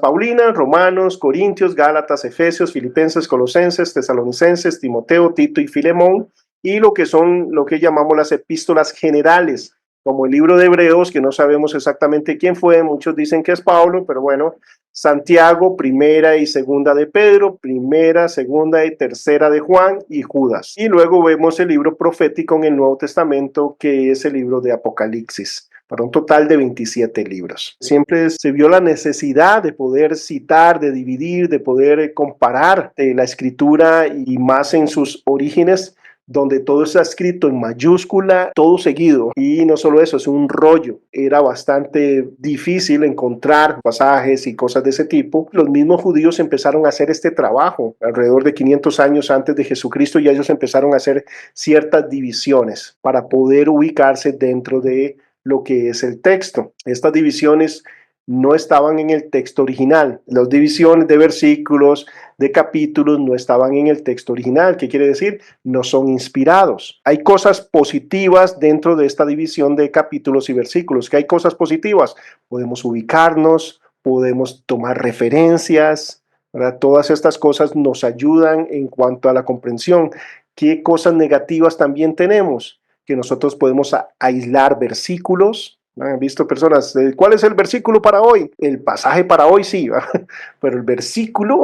Paulinas, Romanos, Corintios, Gálatas, Efesios, Filipenses, Colosenses, Tesalonicenses, Timoteo, Tito y Filemón, y lo que llamamos las epístolas generales, como el libro de Hebreos, que no sabemos exactamente quién fue, muchos dicen que es Pablo, pero bueno, Santiago, primera y segunda de Pedro, primera, segunda y tercera de Juan y Judas. Y luego vemos el libro profético en el Nuevo Testamento, que es el libro de Apocalipsis, para un total de 27 libros. Siempre se vio la necesidad de poder citar, de dividir, de poder comparar la escritura, y más en sus orígenes, donde todo está escrito en mayúscula, todo seguido. Y no solo eso, es un rollo. Era bastante difícil encontrar pasajes y cosas de ese tipo. Los mismos judíos empezaron a hacer este trabajo alrededor de 500 años antes de Jesucristo, y ellos empezaron a hacer ciertas divisiones para poder ubicarse dentro de lo que es el texto. Estas divisiones no estaban en el texto original. Las divisiones de versículos, de capítulos, no estaban en el texto original. ¿Qué quiere decir? No son inspirados. Hay cosas positivas dentro de esta división de capítulos y versículos. ¿Qué hay cosas positivas? Podemos ubicarnos, podemos tomar referencias, ¿verdad? Todas estas cosas nos ayudan en cuanto a la comprensión. ¿Qué cosas negativas también tenemos? Que nosotros podemos aislar versículos. ¿Han visto personas? ¿Cuál es el versículo para hoy? El pasaje para hoy sí, ¿verdad? Pero el versículo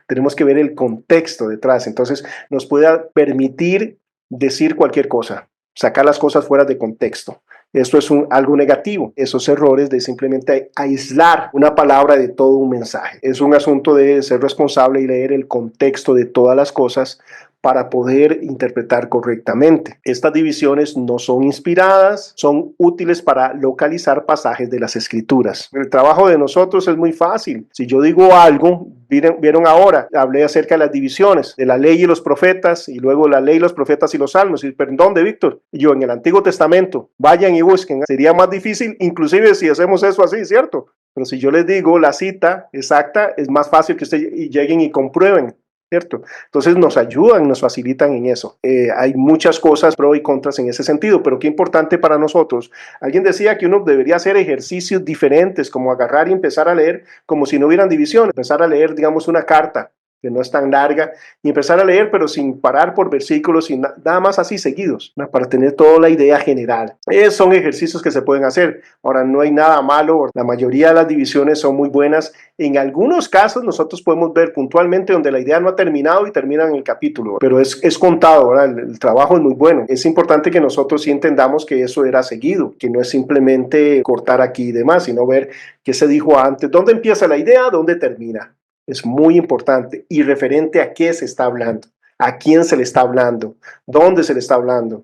tenemos que ver el contexto detrás. Entonces nos puede permitir decir cualquier cosa, sacar las cosas fuera de contexto. Esto es algo negativo, esos errores de simplemente aislar una palabra de todo un mensaje. Es un asunto de ser responsable y leer el contexto de todas las cosas para poder interpretar correctamente. Estas divisiones no son inspiradas, son útiles para localizar pasajes de las Escrituras. El trabajo de nosotros es muy fácil. Si yo digo algo, vieron ahora, hablé acerca de las divisiones, de la ley y los profetas, y luego la ley, los profetas y los salmos. ¿Pero dónde, Víctor? Yo, en el Antiguo Testamento. Vayan y busquen. Sería más difícil, inclusive si hacemos eso así, ¿cierto? Pero si yo les digo la cita exacta, es más fácil que ustedes lleguen y comprueben, ¿cierto? Entonces nos ayudan, nos facilitan en eso. Hay muchas cosas pro y contras en ese sentido, pero qué importante para nosotros. Alguien decía que uno debería hacer ejercicios diferentes, como agarrar y empezar a leer como si no hubieran divisiones, empezar a leer, digamos, una carta que no es tan larga, y empezar a leer, pero sin parar por versículos, y nada más así seguidos, ¿no? Para tener toda la idea general. Son ejercicios que se pueden hacer. Ahora, no hay nada malo, la mayoría de las divisiones son muy buenas. En algunos casos nosotros podemos ver puntualmente donde la idea no ha terminado y termina en el capítulo, pero es contado, ¿verdad? El trabajo es muy bueno. Es importante que nosotros sí entendamos que eso era seguido, que no es simplemente cortar aquí y demás, sino ver qué se dijo antes, dónde empieza la idea, dónde termina. Es muy importante y referente a qué se está hablando, a quién se le está hablando, dónde se le está hablando,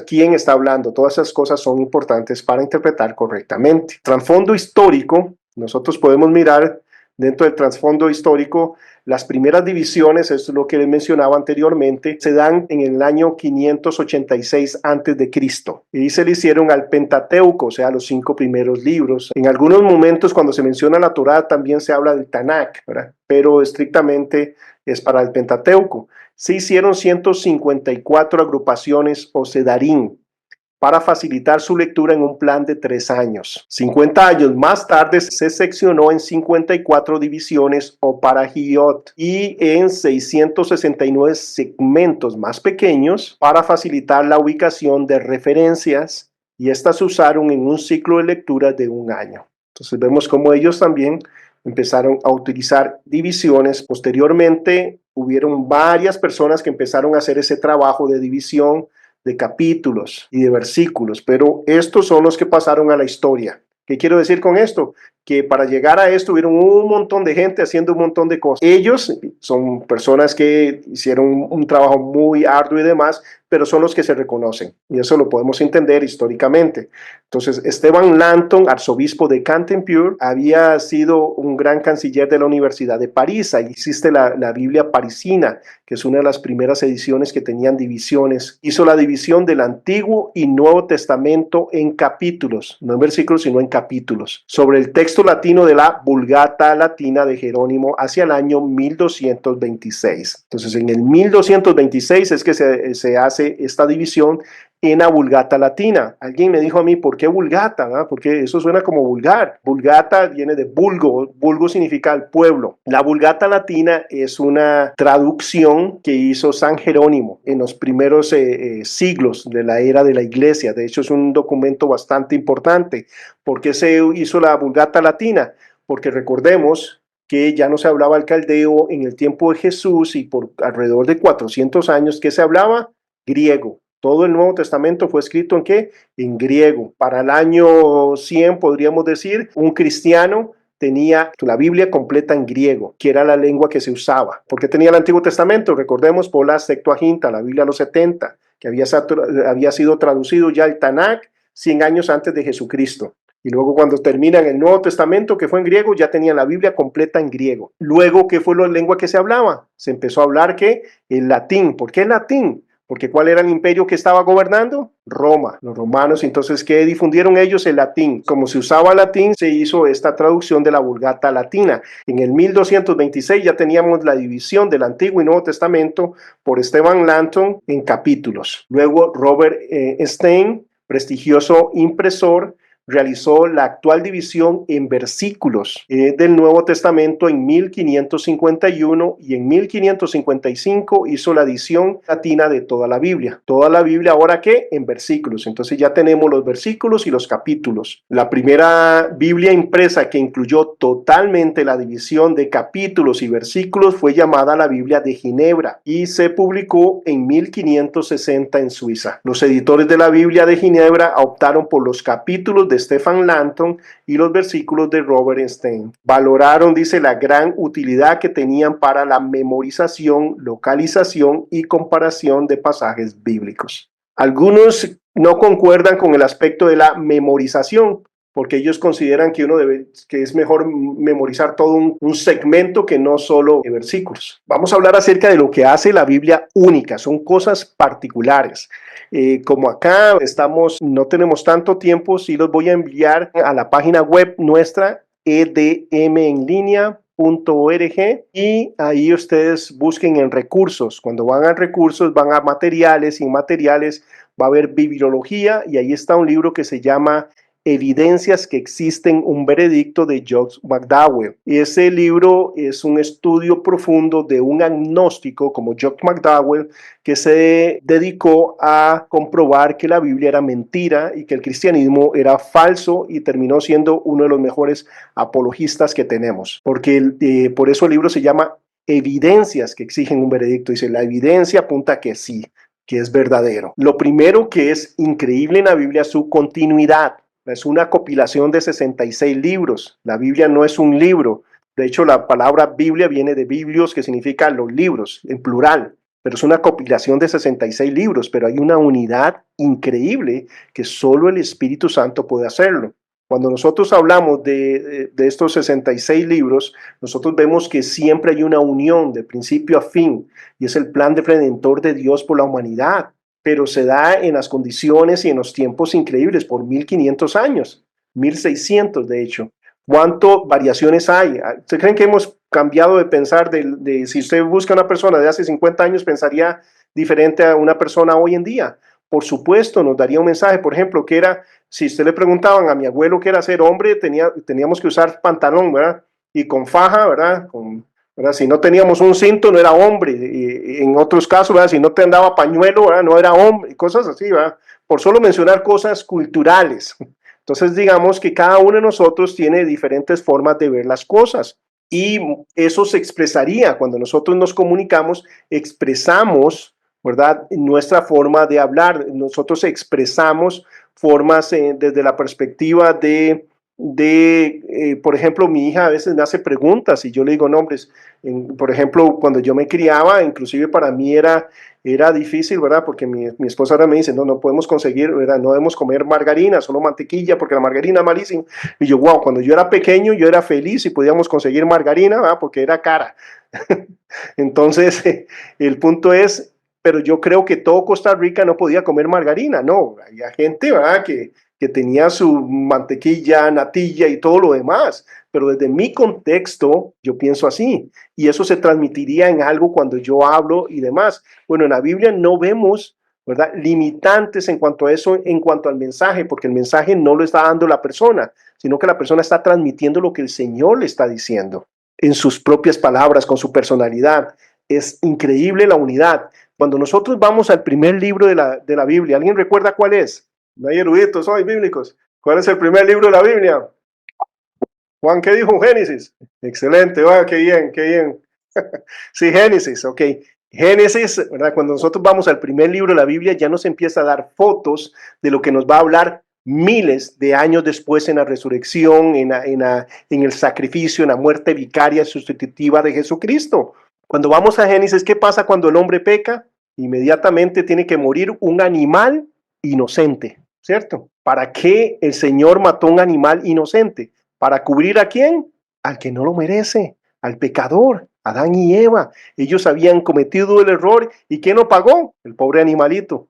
quién está hablando. Todas esas cosas son importantes para interpretar correctamente. Trasfondo histórico, nosotros podemos mirar dentro del trasfondo histórico. Las primeras divisiones, esto es lo que les mencionaba anteriormente, se dan en el año 586 antes de Cristo y se le hicieron al Pentateuco, o sea, los 5 primeros libros. En algunos momentos cuando se menciona la Torá también se habla del Tanakh, ¿verdad? Pero estrictamente es para el Pentateuco. Se hicieron 154 agrupaciones o sedarín para facilitar su lectura en un plan de 3 años. 50 años más tarde se seccionó en 54 divisiones o parajiot y en 669 segmentos más pequeños para facilitar la ubicación de referencias, y estas se usaron en un ciclo de lectura de 1 año. Entonces vemos cómo ellos también empezaron a utilizar divisiones. Posteriormente hubieron varias personas que empezaron a hacer ese trabajo de división de capítulos y de versículos, pero estos son los que pasaron a la historia. ¿Qué quiero decir con esto? Que para llegar a esto hubieron un montón de gente haciendo un montón de cosas. Ellos son personas que hicieron un trabajo muy arduo y demás, pero son los que se reconocen, y eso lo podemos entender históricamente. Entonces, Esteban Langton, arzobispo de Canterbury, había sido un gran canciller de la Universidad de París. Ahí existe la Biblia parisina, que es una de las primeras ediciones que tenían divisiones. Hizo la división del Antiguo y Nuevo Testamento en capítulos, no en versículos, sino en capítulos, sobre el texto latino de la Vulgata Latina de Jerónimo hacia el año 1226. Entonces, en el 1226 es que se hace esta división en la Vulgata Latina. Alguien me dijo a mí, ¿por qué Vulgata? ¿Verdad? Porque eso suena como vulgar. Vulgata viene de vulgo. Vulgo significa el pueblo. La Vulgata Latina es una traducción que hizo San Jerónimo en los primeros siglos de la era de la iglesia. De hecho, es un documento bastante importante. ¿Por qué se hizo la Vulgata Latina? Porque recordemos que ya no se hablaba el caldeo en el tiempo de Jesús, y por alrededor de 400 años que se hablaba griego. Todo el Nuevo Testamento fue escrito ¿en qué? En griego. Para el año 100 podríamos decir, un cristiano tenía la Biblia completa en griego, que era la lengua que se usaba. ¿Por qué tenía el Antiguo Testamento? Recordemos por la Septuaginta, la Biblia de los 70, que había sido traducido ya el Tanakh 100 años antes de Jesucristo. Y luego cuando terminan el Nuevo Testamento, que fue en griego, ya tenían la Biblia completa en griego. Luego, ¿qué fue la lengua que se hablaba? Se empezó a hablar que el latín. ¿Por qué el latín? Porque ¿cuál era el imperio que estaba gobernando? Roma, los romanos. Entonces, ¿qué difundieron ellos? El latín. Como se usaba latín, se hizo esta traducción de la Vulgata latina. En el 1226 ya teníamos la división del Antiguo y Nuevo Testamento por Stephen Langton en capítulos. Luego, Robert Stein, prestigioso impresor, realizó la actual división en versículos del Nuevo Testamento en 1551 y en 1555 hizo la edición latina de toda la Biblia. Toda la Biblia ahora ¿qué? En versículos. Entonces ya tenemos los versículos y los capítulos. La primera Biblia impresa que incluyó totalmente la división de capítulos y versículos fue llamada la Biblia de Ginebra y se publicó en 1560 en Suiza. Los editores de la Biblia de Ginebra optaron por los capítulos de Stephen Langton y los versículos de Robert Stein. Valoraron, dice, la gran utilidad que tenían para la memorización, localización y comparación de pasajes bíblicos. Algunos no concuerdan con el aspecto de la memorización, porque ellos consideran que que es mejor memorizar todo un segmento que no solo versículos. Vamos a hablar acerca de lo que hace la Biblia única, son cosas particulares. Como acá no tenemos tanto tiempo, sí los voy a enviar a la página web nuestra, edmenlinea.org, y ahí ustedes busquen en recursos. Cuando van a recursos, van a materiales y en materiales va a haber bibliología y ahí está un libro que se llama Evidencias que existen un veredicto de George McDowell. Ese libro es un estudio profundo de un agnóstico como George McDowell que se dedicó a comprobar que la Biblia era mentira y que el cristianismo era falso y terminó siendo uno de los mejores apologistas que tenemos. Porque por eso el libro se llama Evidencias que exigen un veredicto. Dice, la evidencia apunta que sí, que es verdadero. Lo primero que es increíble en la Biblia es su continuidad. Es una compilación de 66 libros. La Biblia no es un libro. De hecho, la palabra Biblia viene de biblios, que significa los libros, en plural. Pero es una compilación de 66 libros, pero hay una unidad increíble que solo el Espíritu Santo puede hacerlo. Cuando nosotros hablamos de estos 66 libros, nosotros vemos que siempre hay una unión de principio a fin, y es el plan de redentor de Dios por la humanidad. Pero se da en las condiciones y en los tiempos increíbles por 1500 años, 1600 de hecho. ¿Cuántas variaciones hay? ¿Ustedes creen que hemos cambiado de pensar si usted busca a una persona de hace 50 años, pensaría diferente a una persona hoy en día? Por supuesto, nos daría un mensaje, por ejemplo, que era, si usted le preguntaban a mi abuelo qué era ser hombre, teníamos que usar pantalón, ¿verdad? Y con faja, ¿verdad? ¿Verdad? Si no teníamos un cinto, no era hombre. En otros casos, ¿verdad? Si no te andaba pañuelo, ¿verdad? No era hombre. Cosas así, ¿verdad? Por solo mencionar cosas culturales. Entonces, digamos que cada uno de nosotros tiene diferentes formas de ver las cosas. Y eso se expresaría cuando nosotros nos comunicamos, expresamos, ¿verdad? Nuestra forma de hablar. Nosotros expresamos formas desde la perspectiva por ejemplo, mi hija a veces me hace preguntas y yo le digo nombres. Por ejemplo, cuando yo me criaba, inclusive para mí era difícil, ¿verdad? Porque mi esposa ahora me dice, no podemos conseguir, ¿verdad? No debemos comer margarina, solo mantequilla, porque la margarina es malísima. Y yo, wow, cuando yo era pequeño, yo era feliz y podíamos conseguir margarina, ¿verdad? Porque era cara. Entonces, el punto es, pero yo creo que todo Costa Rica no podía comer margarina, no. Había gente, ¿verdad? Que tenía su mantequilla, natilla y todo lo demás. Pero desde mi contexto, yo pienso así. Y eso se transmitiría en algo cuando yo hablo y demás. Bueno, en la Biblia no vemos, ¿verdad?, limitantes en cuanto a eso, en cuanto al mensaje, porque el mensaje no lo está dando la persona, sino que la persona está transmitiendo lo que el Señor le está diciendo en sus propias palabras, con su personalidad. Es increíble la unidad. Cuando nosotros vamos al primer libro de la Biblia, ¿alguien recuerda cuál es? No hay eruditos hoy bíblicos. ¿Cuál es el primer libro de la Biblia? Juan, ¿qué dijo? Génesis. Excelente, qué bien, qué bien. Sí, Génesis, ok. Génesis, ¿verdad? Cuando nosotros vamos al primer libro de la Biblia, ya nos empieza a dar fotos de lo que nos va a hablar miles de años después en la resurrección, en el sacrificio, en la muerte vicaria sustitutiva de Jesucristo. Cuando vamos a Génesis, ¿qué pasa cuando el hombre peca? Inmediatamente tiene que morir un animal inocente, ¿cierto? ¿Para qué el Señor mató un animal inocente? ¿Para cubrir a quién? Al que no lo merece, al pecador, Adán y Eva. Ellos habían cometido el error y ¿quién lo pagó? El pobre animalito.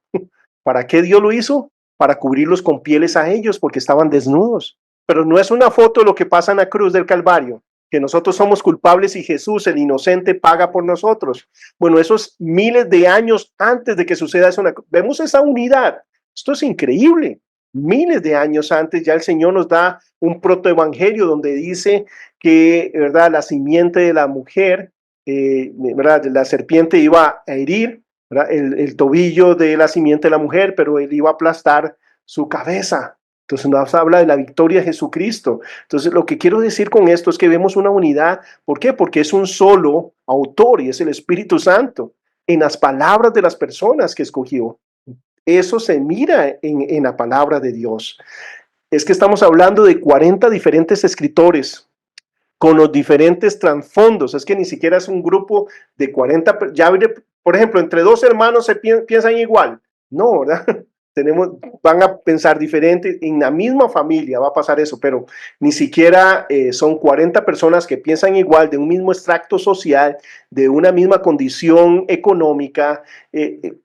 ¿Para qué Dios lo hizo? Para cubrirlos con pieles a ellos porque estaban desnudos. Pero no es una foto de lo que pasa en la cruz del Calvario, que nosotros somos culpables y Jesús, el inocente, paga por nosotros. Bueno, esos miles de años antes de que suceda eso, vemos esa unidad. Esto es increíble. Miles de años antes ya el Señor nos da un protoevangelio donde dice que, ¿verdad?, la simiente de la mujer, ¿verdad?, la serpiente iba a herir, ¿verdad?, el tobillo de la simiente de la mujer, pero él iba a aplastar su cabeza. Entonces nos habla de la victoria de Jesucristo. Entonces lo que quiero decir con esto es que vemos una unidad. ¿Por qué? Porque es un solo autor y es el Espíritu Santo en las palabras de las personas que escogió. Eso se mira en la palabra de Dios. Es que estamos hablando de 40 diferentes escritores con los diferentes trasfondos. Es que ni siquiera es un grupo de 40, ya, por ejemplo, entre dos hermanos se piensan igual. No, ¿verdad? Van a pensar diferente, en la misma familia va a pasar eso, pero ni siquiera son 40 personas que piensan igual, de un mismo extracto social, de una misma condición económica,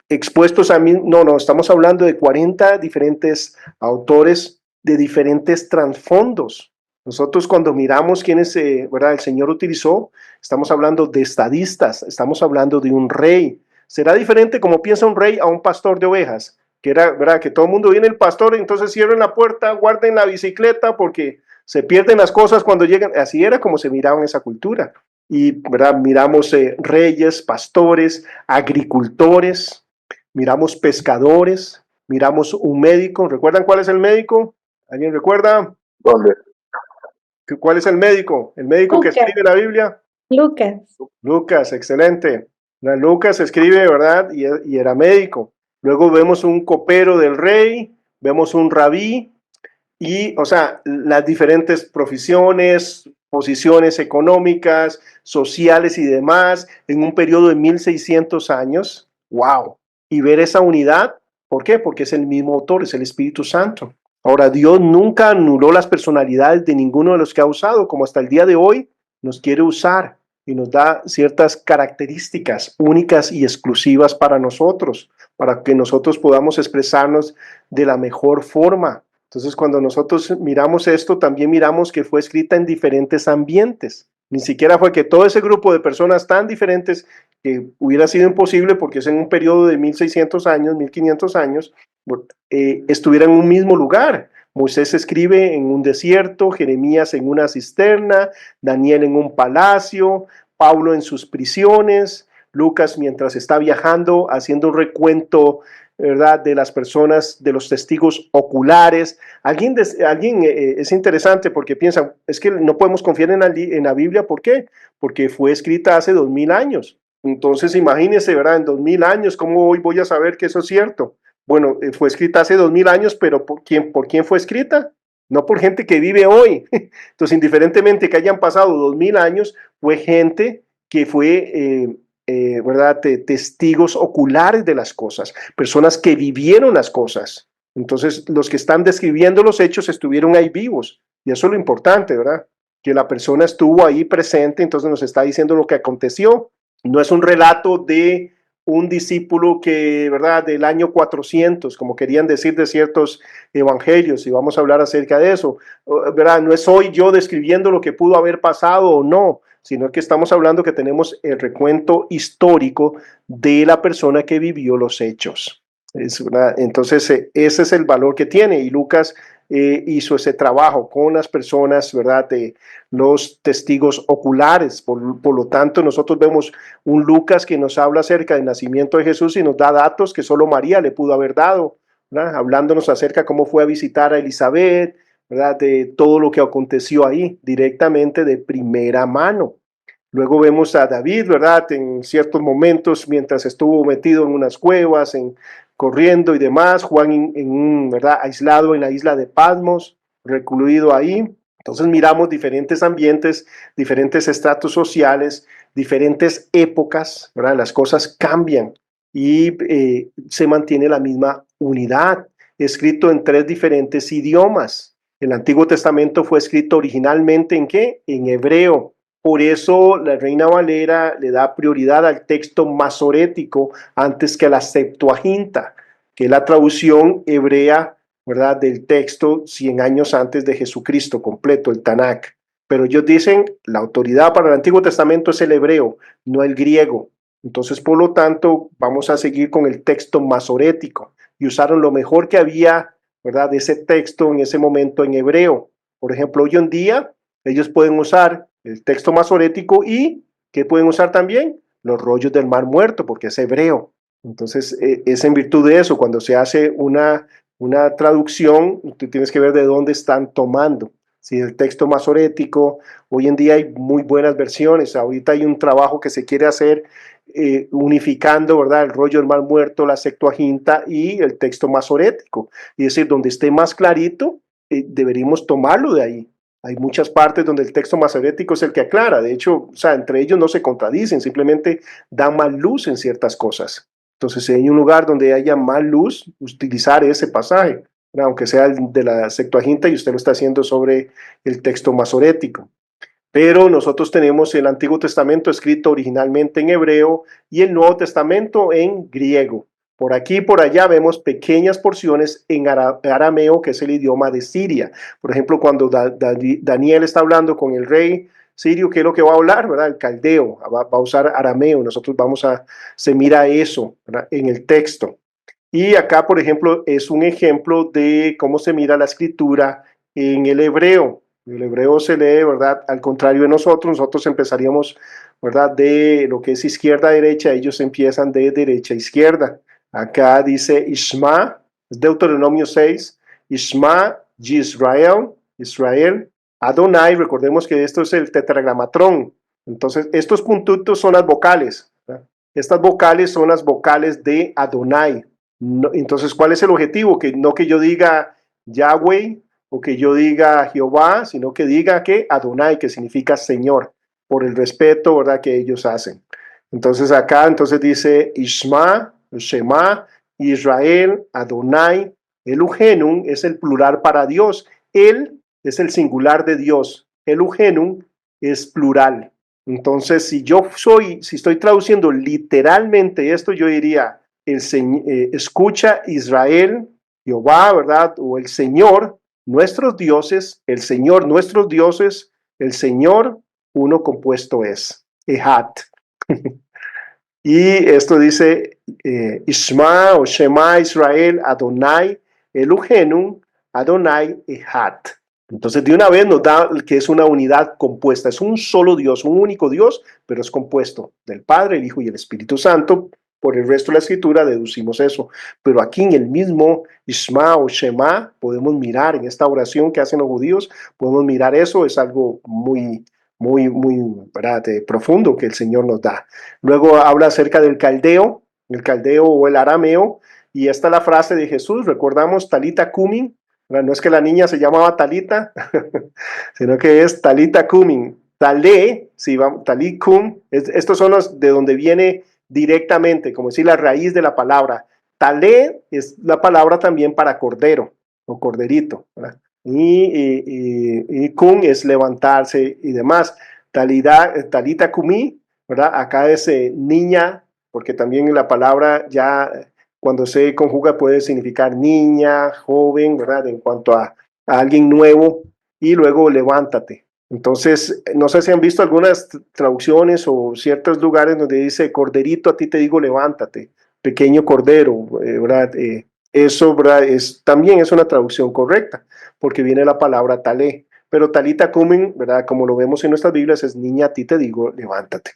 expuestos a mí. No, no, estamos hablando de 40 diferentes autores de diferentes trasfondos. Nosotros cuando miramos quiénes, ¿verdad?, el Señor utilizó, estamos hablando de estadistas, estamos hablando de un rey. ¿Será diferente como piensa un rey a un pastor de ovejas? Que era, ¿verdad?, que todo el mundo viene el pastor, entonces cierren la puerta, guarden la bicicleta porque se pierden las cosas cuando llegan. Así era como se miraba en esa cultura. Y, ¿verdad?, miramos reyes, pastores, agricultores, miramos pescadores, miramos un médico. ¿Recuerdan cuál es el médico? ¿Alguien recuerda? ¿Dónde? ¿Cuál es el médico? ¿El médico que escribe la Biblia? Lucas. Lucas, excelente. Lucas escribe, ¿verdad? Y era médico. Luego vemos un copero del rey, vemos un rabí y, o sea, las diferentes profesiones, posiciones económicas, sociales y demás en un periodo de 1600 años. ¡Wow! Y ver esa unidad, ¿por qué? Porque es el mismo autor, es el Espíritu Santo. Ahora, Dios nunca anuló las personalidades de ninguno de los que ha usado, como hasta el día de hoy nos quiere usar y nos da ciertas características únicas y exclusivas para nosotros, para que nosotros podamos expresarnos de la mejor forma. Entonces, cuando nosotros miramos esto, también miramos que fue escrita en diferentes ambientes. Ni siquiera fue que todo ese grupo de personas tan diferentes, que hubiera sido imposible porque es en un periodo de 1600 años, 1500 años, estuviera en un mismo lugar. Moisés escribe en un desierto, Jeremías en una cisterna, Daniel en un palacio, Pablo en sus prisiones, Lucas mientras está viajando haciendo un recuento, ¿verdad?, de las personas, de los testigos oculares. Alguien es interesante porque piensan, es que no podemos confiar en la Biblia. ¿Por qué? Porque fue escrita hace 2000 años. Entonces imagínense, ¿verdad?, en 2000 años, ¿cómo hoy voy a saber que eso es cierto? Bueno, fue escrita hace 2000 años, pero ¿por quién fue escrita? No por gente que vive hoy. Entonces, indiferentemente que hayan pasado 2000 años, fue gente que fue, ¿verdad?, testigos oculares de las cosas, personas que vivieron las cosas. Entonces, los que están describiendo los hechos estuvieron ahí vivos. Y eso es lo importante, ¿verdad? Que la persona estuvo ahí presente, entonces nos está diciendo lo que aconteció. No es un relato de un discípulo que, ¿verdad?, del año 400, como querían decir de ciertos evangelios, y vamos a hablar acerca de eso, ¿verdad? No es hoy yo describiendo lo que pudo haber pasado o no, sino que estamos hablando que tenemos el recuento histórico de la persona que vivió los hechos. Entonces, ese es el valor que tiene, y Lucas hizo ese trabajo con las personas, ¿verdad?, de los testigos oculares. Por lo tanto, nosotros vemos un Lucas que nos habla acerca del nacimiento de Jesús y nos da datos que solo María le pudo haber dado, ¿verdad?, hablándonos acerca de cómo fue a visitar a Elizabeth, ¿verdad?, de todo lo que aconteció ahí, directamente de primera mano. Luego vemos a David, ¿verdad?, en ciertos momentos, mientras estuvo metido en unas cuevas, corriendo y demás. Juan, ¿verdad?, aislado en la isla de Patmos, recluido ahí. Entonces miramos diferentes ambientes, diferentes estratos sociales, diferentes épocas, ¿verdad? Las cosas cambian. y se mantiene la misma unidad, escrito en 3 diferentes idiomas. El Antiguo Testamento fue escrito originalmente ¿en qué? En hebreo. Por eso la Reina Valera le da prioridad al texto masorético antes que a la Septuaginta, que es la traducción hebrea, ¿verdad?, del texto 100 años antes de Jesucristo completo, el Tanakh. Pero ellos dicen, la autoridad para el Antiguo Testamento es el hebreo, no el griego. Entonces, por lo tanto, vamos a seguir con el texto masorético y usaron lo mejor que había, ¿verdad?, de ese texto en ese momento en hebreo. Por ejemplo, hoy en día ellos pueden usar el texto masorético y ¿qué pueden usar también? Los rollos del Mar Muerto, porque es hebreo. Entonces, es en virtud de eso, cuando se hace una traducción, tú tienes que ver de dónde están tomando. Si el texto masorético, hoy en día hay muy buenas versiones, ahorita hay un trabajo que se quiere hacer unificando, ¿verdad?, el rollo del Mar Muerto, la Septuaginta y el texto masorético. Y es decir, donde esté más clarito, deberíamos tomarlo de ahí. Hay muchas partes donde el texto masorético es el que aclara. De hecho, o sea, entre ellos no se contradicen, simplemente dan más luz en ciertas cosas. Entonces, si hay un lugar donde haya más luz, utilizar ese pasaje, ¿verdad?, aunque sea el de la Septuaginta y usted lo está haciendo sobre el texto masorético. Pero nosotros tenemos el Antiguo Testamento escrito originalmente en hebreo y el Nuevo Testamento en griego. Por aquí y por allá vemos pequeñas porciones en arameo, que es el idioma de Siria. Por ejemplo, cuando Daniel está hablando con el rey sirio, ¿qué es lo que va a hablar? ¿Verdad? El caldeo, va a usar arameo. Nosotros se mira eso, ¿verdad?, en el texto. Y acá, por ejemplo, es un ejemplo de cómo se mira la escritura en el hebreo. El hebreo se lee, ¿verdad?, al contrario de nosotros empezaríamos, ¿verdad?, de lo que es izquierda a derecha, ellos empiezan de derecha a izquierda. Acá dice Ishma, Deuteronomio 6, Ishma, Yisrael, Israel, Adonai, recordemos que esto es el tetragramatrón. Entonces, estos puntitos son las vocales, ¿verdad? Estas vocales son las vocales de Adonai. No, entonces, ¿cuál es el objetivo? Que no que yo diga Yahweh o que yo diga Jehová, sino que diga que Adonai, que significa Señor, por el respeto, ¿verdad?, que ellos hacen. Entonces acá entonces dice Ishma, Shema, Israel, Adonai, Elugenum es el plural para Dios, él es el singular de Dios, Elugenum es plural. Entonces, si estoy traduciendo literalmente esto, yo diría escucha Israel, Jehová, ¿verdad?, o el Señor, nuestros dioses, el Señor, nuestros dioses, el Señor, uno compuesto es, Ehat. Y esto dice Ishma o Shema Israel, Adonai, Elugenum, Adonai, Ehat. Entonces, de una vez nos da que es una unidad compuesta, es un solo Dios, un único Dios, pero es compuesto del Padre, el Hijo y el Espíritu Santo. Por el resto de la escritura deducimos eso. Pero aquí en el mismo Ishma o Shema podemos mirar en esta oración que hacen los judíos, podemos mirar eso, es algo muy, ¿verdad?, profundo que el Señor nos da. Luego habla acerca del caldeo o el arameo, y esta es la frase de Jesús, recordamos Talita Cumin, no es que la niña se llamaba Talita, sino que es Talita Cumin. Talé, sí, Talí cum, estos son los de donde viene directamente, como decir la raíz de la palabra. Talé es la palabra también para cordero o corderito, ¿verdad? Y cum es levantarse y demás. Talita cumí, ¿verdad? Acá es niña, porque también la palabra ya cuando se conjuga puede significar niña, joven, ¿verdad?, en cuanto a alguien nuevo, y luego levántate. Entonces, no sé si han visto algunas traducciones o ciertos lugares donde dice, corderito, a ti te digo levántate, pequeño cordero, ¿verdad? Eso, ¿verdad?, también es una traducción correcta, porque viene la palabra talé, pero talita cumen, ¿verdad?, como lo vemos en nuestras Biblias, es niña, a ti te digo levántate.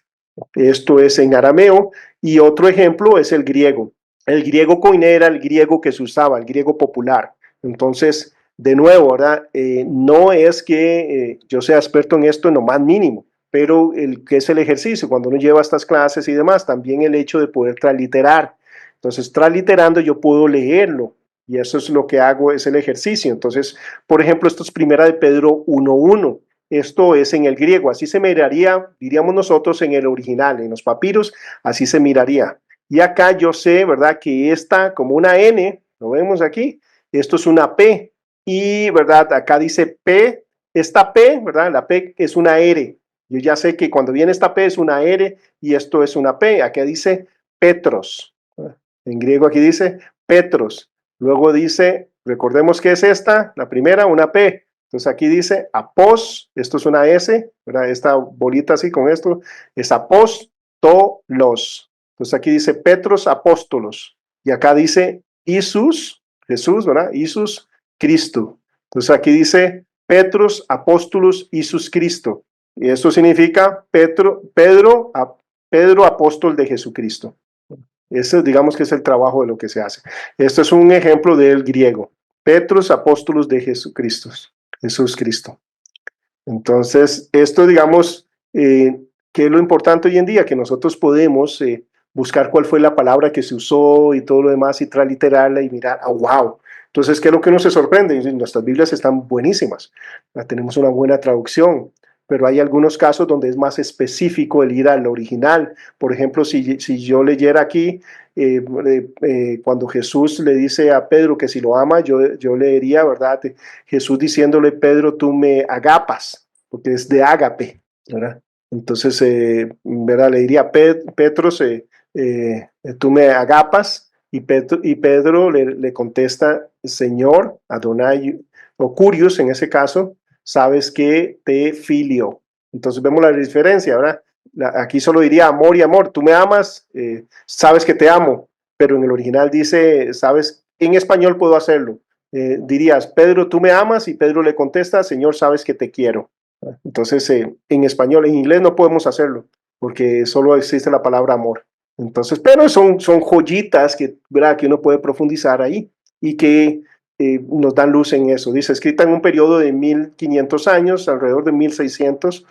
Esto es en arameo, y otro ejemplo es el griego. El griego koiné era el griego que se usaba, el griego popular. Entonces, de nuevo, ¿verdad? No es que yo sea experto en esto en lo más mínimo, pero que es el ejercicio, cuando uno lleva estas clases y demás, también el hecho de poder transliterar. Entonces, transliterando yo puedo leerlo, y eso es lo que hago, es el ejercicio. Entonces, por ejemplo, esto es primera de Pedro 1:1. Esto es en el griego, así se miraría, diríamos nosotros, en el original, en los papiros, así se miraría. Y acá yo sé, ¿verdad? Que esta, como una N, lo vemos aquí, esto es una P. Y, ¿verdad? Acá dice P, esta P, ¿verdad? La P es una R. Yo ya sé que cuando viene esta P es una R y esto es una P. Aquí dice Petros. En griego aquí dice Petros. Luego dice, recordemos que es esta, la primera, una P. Entonces aquí dice após, esto es una S, ¿verdad? Esta bolita así con esto es apóstolos. Entonces aquí dice Petros apóstolos. Y acá dice Isus, Jesús, ¿verdad? Isus Cristo. Entonces aquí dice Petros apóstolos Isus Cristo. Y esto significa Pedro apóstol de Jesucristo. Ese, digamos que es el trabajo de lo que se hace. Esto es un ejemplo del griego. Petros, apóstolos de Jesucristo. Jesús Cristo. Entonces, esto, digamos, que es lo importante hoy en día, que nosotros podemos buscar cuál fue la palabra que se usó y todo lo demás y transliterarla y mirar, oh, wow. Entonces, ¿qué es lo que uno se sorprende? Nuestras Biblias están buenísimas, tenemos una buena traducción, pero hay algunos casos donde es más específico el ir al original. Por ejemplo, si yo leyera aquí, cuando Jesús le dice a Pedro que si lo ama, yo leería, ¿verdad? Jesús diciéndole, Pedro, tú me agapas, porque es de ágape, ¿verdad? Entonces, ¿verdad? Le diría, Petros, tú me agapas, y Pedro le contesta, Señor, Adonai, o Curios en ese caso, sabes que te filio. Entonces vemos la diferencia, ¿verdad? Aquí solo diría amor y amor. Tú me amas, sabes que te amo, pero en el original dice, sabes, en español puedo hacerlo. Dirías, Pedro, tú me amas, y Pedro le contesta, Señor, sabes que te quiero. Entonces, en español, en inglés no podemos hacerlo, porque solo existe la palabra amor. Entonces, pero son joyitas que, ¿verdad? Que uno puede profundizar ahí y que nos dan luz en eso. Dice, escrita en un periodo de 1500 años, alrededor de 1600,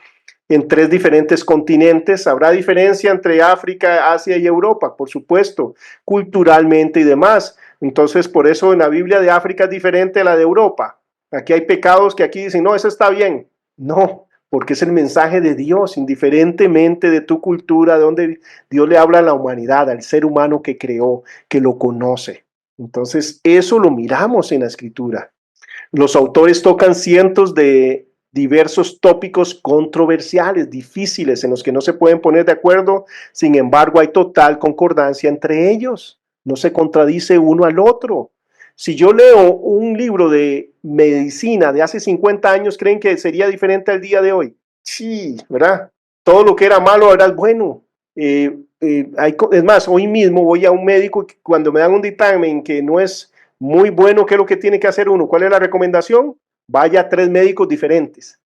en 3 diferentes continentes. Habrá diferencia entre África, Asia y Europa, por supuesto, culturalmente y demás. Entonces, por eso en la Biblia de África es diferente a la de Europa. Aquí hay pecados que aquí dicen, no, eso está bien. No, porque es el mensaje de Dios, indiferentemente de tu cultura, de donde Dios le habla a la humanidad, al ser humano que creó, que lo conoce. Entonces, eso lo miramos en la escritura. Los autores tocan cientos de diversos tópicos controversiales, difíciles, en los que no se pueden poner de acuerdo. Sin embargo, hay total concordancia entre ellos. No se contradice uno al otro. Si yo leo un libro de medicina de hace 50 años, ¿creen que sería diferente al día de hoy? Sí, ¿verdad? Todo lo que era malo era bueno. Es más, hoy mismo voy a un médico y cuando me dan un dictamen que no es muy bueno, ¿qué es lo que tiene que hacer uno? ¿Cuál es la recomendación? Vaya a 3 médicos diferentes.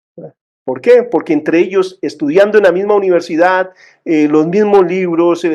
¿Por qué? Porque entre ellos, estudiando en la misma universidad, los mismos libros,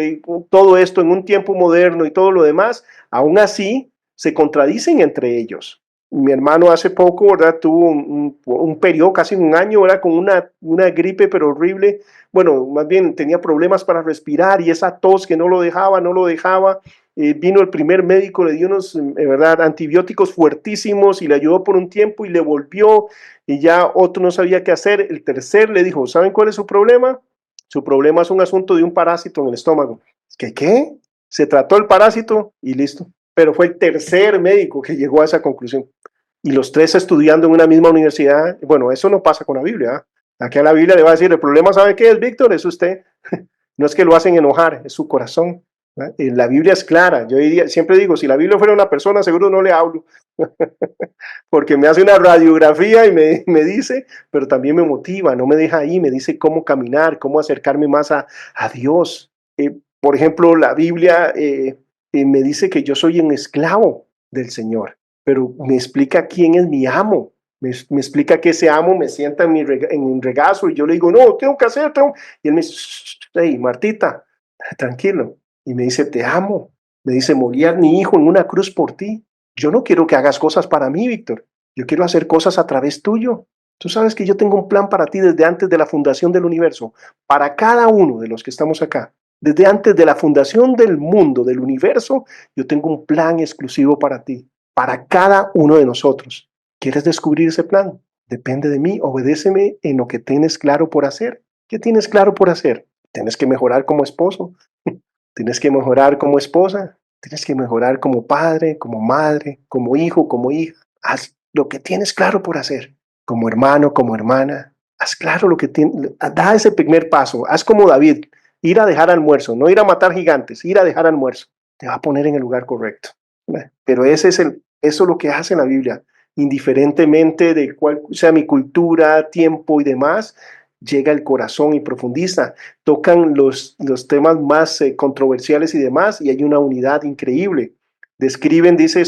todo esto en un tiempo moderno y todo lo demás, aún así se contradicen entre ellos. Mi hermano hace poco, ¿verdad? Tuvo un periodo, casi un año, ¿verdad? Con una gripe, pero horrible. Bueno, más bien tenía problemas para respirar y esa tos que no lo dejaba, no lo dejaba. Vino el primer médico, le dio unos, ¿verdad? Antibióticos fuertísimos y le ayudó por un tiempo y le volvió y ya otro no sabía qué hacer. El tercer le dijo, ¿saben cuál es su problema? Su problema es un asunto de un parásito en el estómago. ¿Qué? Se trató el parásito y listo. Pero fue el tercer médico que llegó a esa conclusión. Y los 3 estudiando en una misma universidad. Bueno, eso no pasa con la Biblia. Aquí a la Biblia le va a decir, el problema, ¿sabe qué es, Víctor? Es usted. No es que lo hacen enojar, es su corazón. La Biblia es clara. Yo diría, siempre digo, si la Biblia fuera una persona, seguro no le hablo. Porque me hace una radiografía y me dice, pero también me motiva, no me deja ahí, me dice cómo caminar, cómo acercarme más a Dios. Por ejemplo, la Biblia me dice que yo soy un esclavo del Señor, pero me explica quién es mi amo. Me explica que ese amo me sienta en un regazo y yo le digo, no, tengo que hacer, y él me dice, hey, Martita, tranquilo. Y me dice, te amo. Me dice, moría mi hijo en una cruz por ti. Yo no quiero que hagas cosas para mí, Víctor. Yo quiero hacer cosas a través tuyo. Tú sabes que yo tengo un plan para ti desde antes de la fundación del universo, para cada uno de los que estamos acá. Desde antes de la fundación del mundo, del universo, yo tengo un plan exclusivo para ti, para cada uno de nosotros. ¿Quieres descubrir ese plan? Depende de mí, obedéceme en lo que tienes claro por hacer. ¿Qué tienes claro por hacer? Tienes que mejorar como esposo. Tienes que mejorar como esposa, tienes que mejorar como padre, como madre, como hijo, como hija. Haz lo que tienes claro por hacer. Como hermano, como hermana, haz claro lo que tienes. Da ese primer paso. Haz como David, ir a dejar almuerzo, no ir a matar gigantes, ir a dejar almuerzo. Te va a poner en el lugar correcto. Pero eso es lo que hace la Biblia. Indiferentemente de cuál sea mi cultura, tiempo y demás, llega al corazón y profundiza. Tocan los temas más controversiales y demás, y hay una unidad increíble. Describen, dice,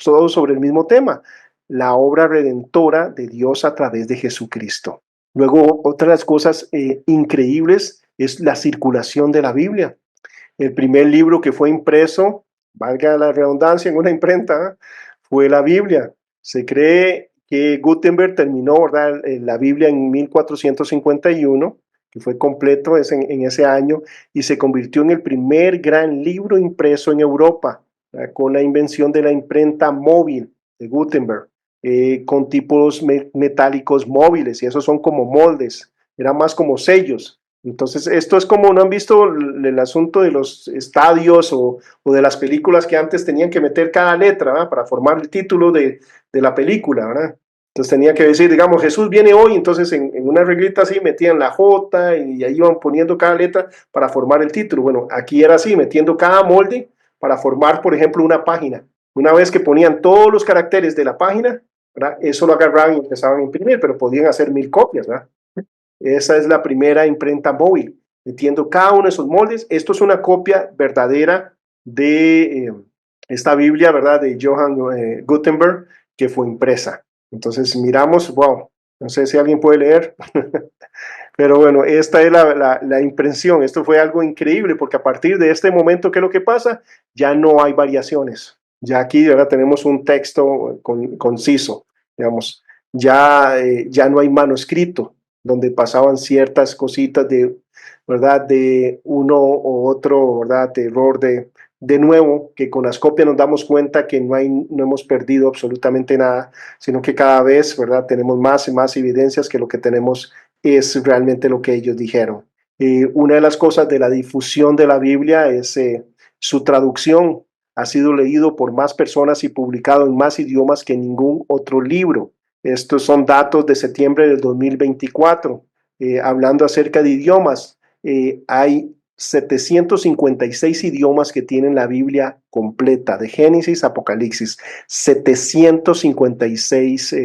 todo sobre el mismo tema, la obra redentora de Dios a través de Jesucristo. Luego, otras cosas increíbles es la circulación de la Biblia. El primer libro que fue impreso, valga la redundancia, en una imprenta, fue la Biblia. Se cree que Gutenberg terminó, ¿verdad?, la Biblia en 1451, que fue completo en ese año, y se convirtió en el primer gran libro impreso en Europa, ¿verdad?, con la invención de la imprenta móvil de Gutenberg, con tipos metálicos móviles, y esos son como moldes, eran más como sellos. Entonces, esto es como, ¿no han visto el asunto de los estadios o de las películas que antes tenían que meter cada letra, ¿verdad?, para formar el título de la película, ¿verdad? Entonces tenía que decir, digamos, Jesús viene hoy, entonces en una reglita así metían la J y ahí iban poniendo cada letra para formar el título. Bueno, aquí era así, metiendo cada molde para formar, por ejemplo, una página. Una vez que ponían todos los caracteres de la página, ¿verdad?, eso lo agarraban y empezaban a imprimir, pero podían hacer 1000 copias, ¿verdad? Esa es la primera imprenta móvil, metiendo cada uno de esos moldes. Esto es una copia verdadera de esta Biblia, ¿verdad?, de Johann Gutenberg, que fue impresa. Entonces miramos, wow, no sé si alguien puede leer, pero bueno, esta es la impresión. Esto fue algo increíble porque a partir de este momento, ¿qué es lo que pasa? Ya no hay variaciones. Ya aquí ahora tenemos un texto conciso, digamos. Ya no hay manuscrito donde pasaban ciertas cositas ¿verdad?, de uno u otro, ¿verdad?, de error de nuevo, que con las copias nos damos cuenta que no hemos perdido absolutamente nada, sino que cada vez, ¿verdad?, tenemos más y más evidencias que lo que tenemos es realmente lo que ellos dijeron. Una de las cosas de la difusión de la Biblia es su traducción. Ha sido leído por más personas y publicado en más idiomas que ningún otro libro. Estos son datos de septiembre del 2024. Hablando acerca de idiomas, hay 756 idiomas que tienen la Biblia completa, de Génesis a Apocalipsis. 756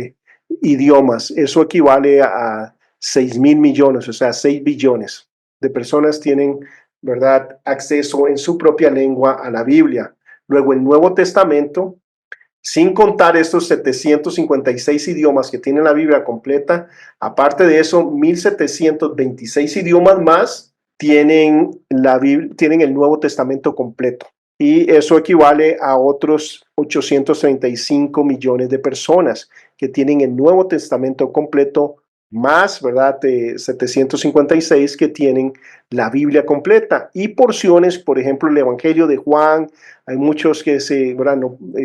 idiomas. Eso equivale a 6.000 millones, o sea, 6 billones de personas tienen, ¿verdad?, acceso en su propia lengua a la Biblia. Luego el Nuevo Testamento, sin contar estos 756 idiomas que tiene la Biblia completa, aparte de eso, 1726 idiomas más tienen el Nuevo Testamento completo. Y eso equivale a otros 835 millones de personas que tienen el Nuevo Testamento completo, más, ¿verdad?, de 756 que tienen la Biblia completa. Y porciones, por ejemplo, el Evangelio de Juan. Hay muchos ¿verdad?,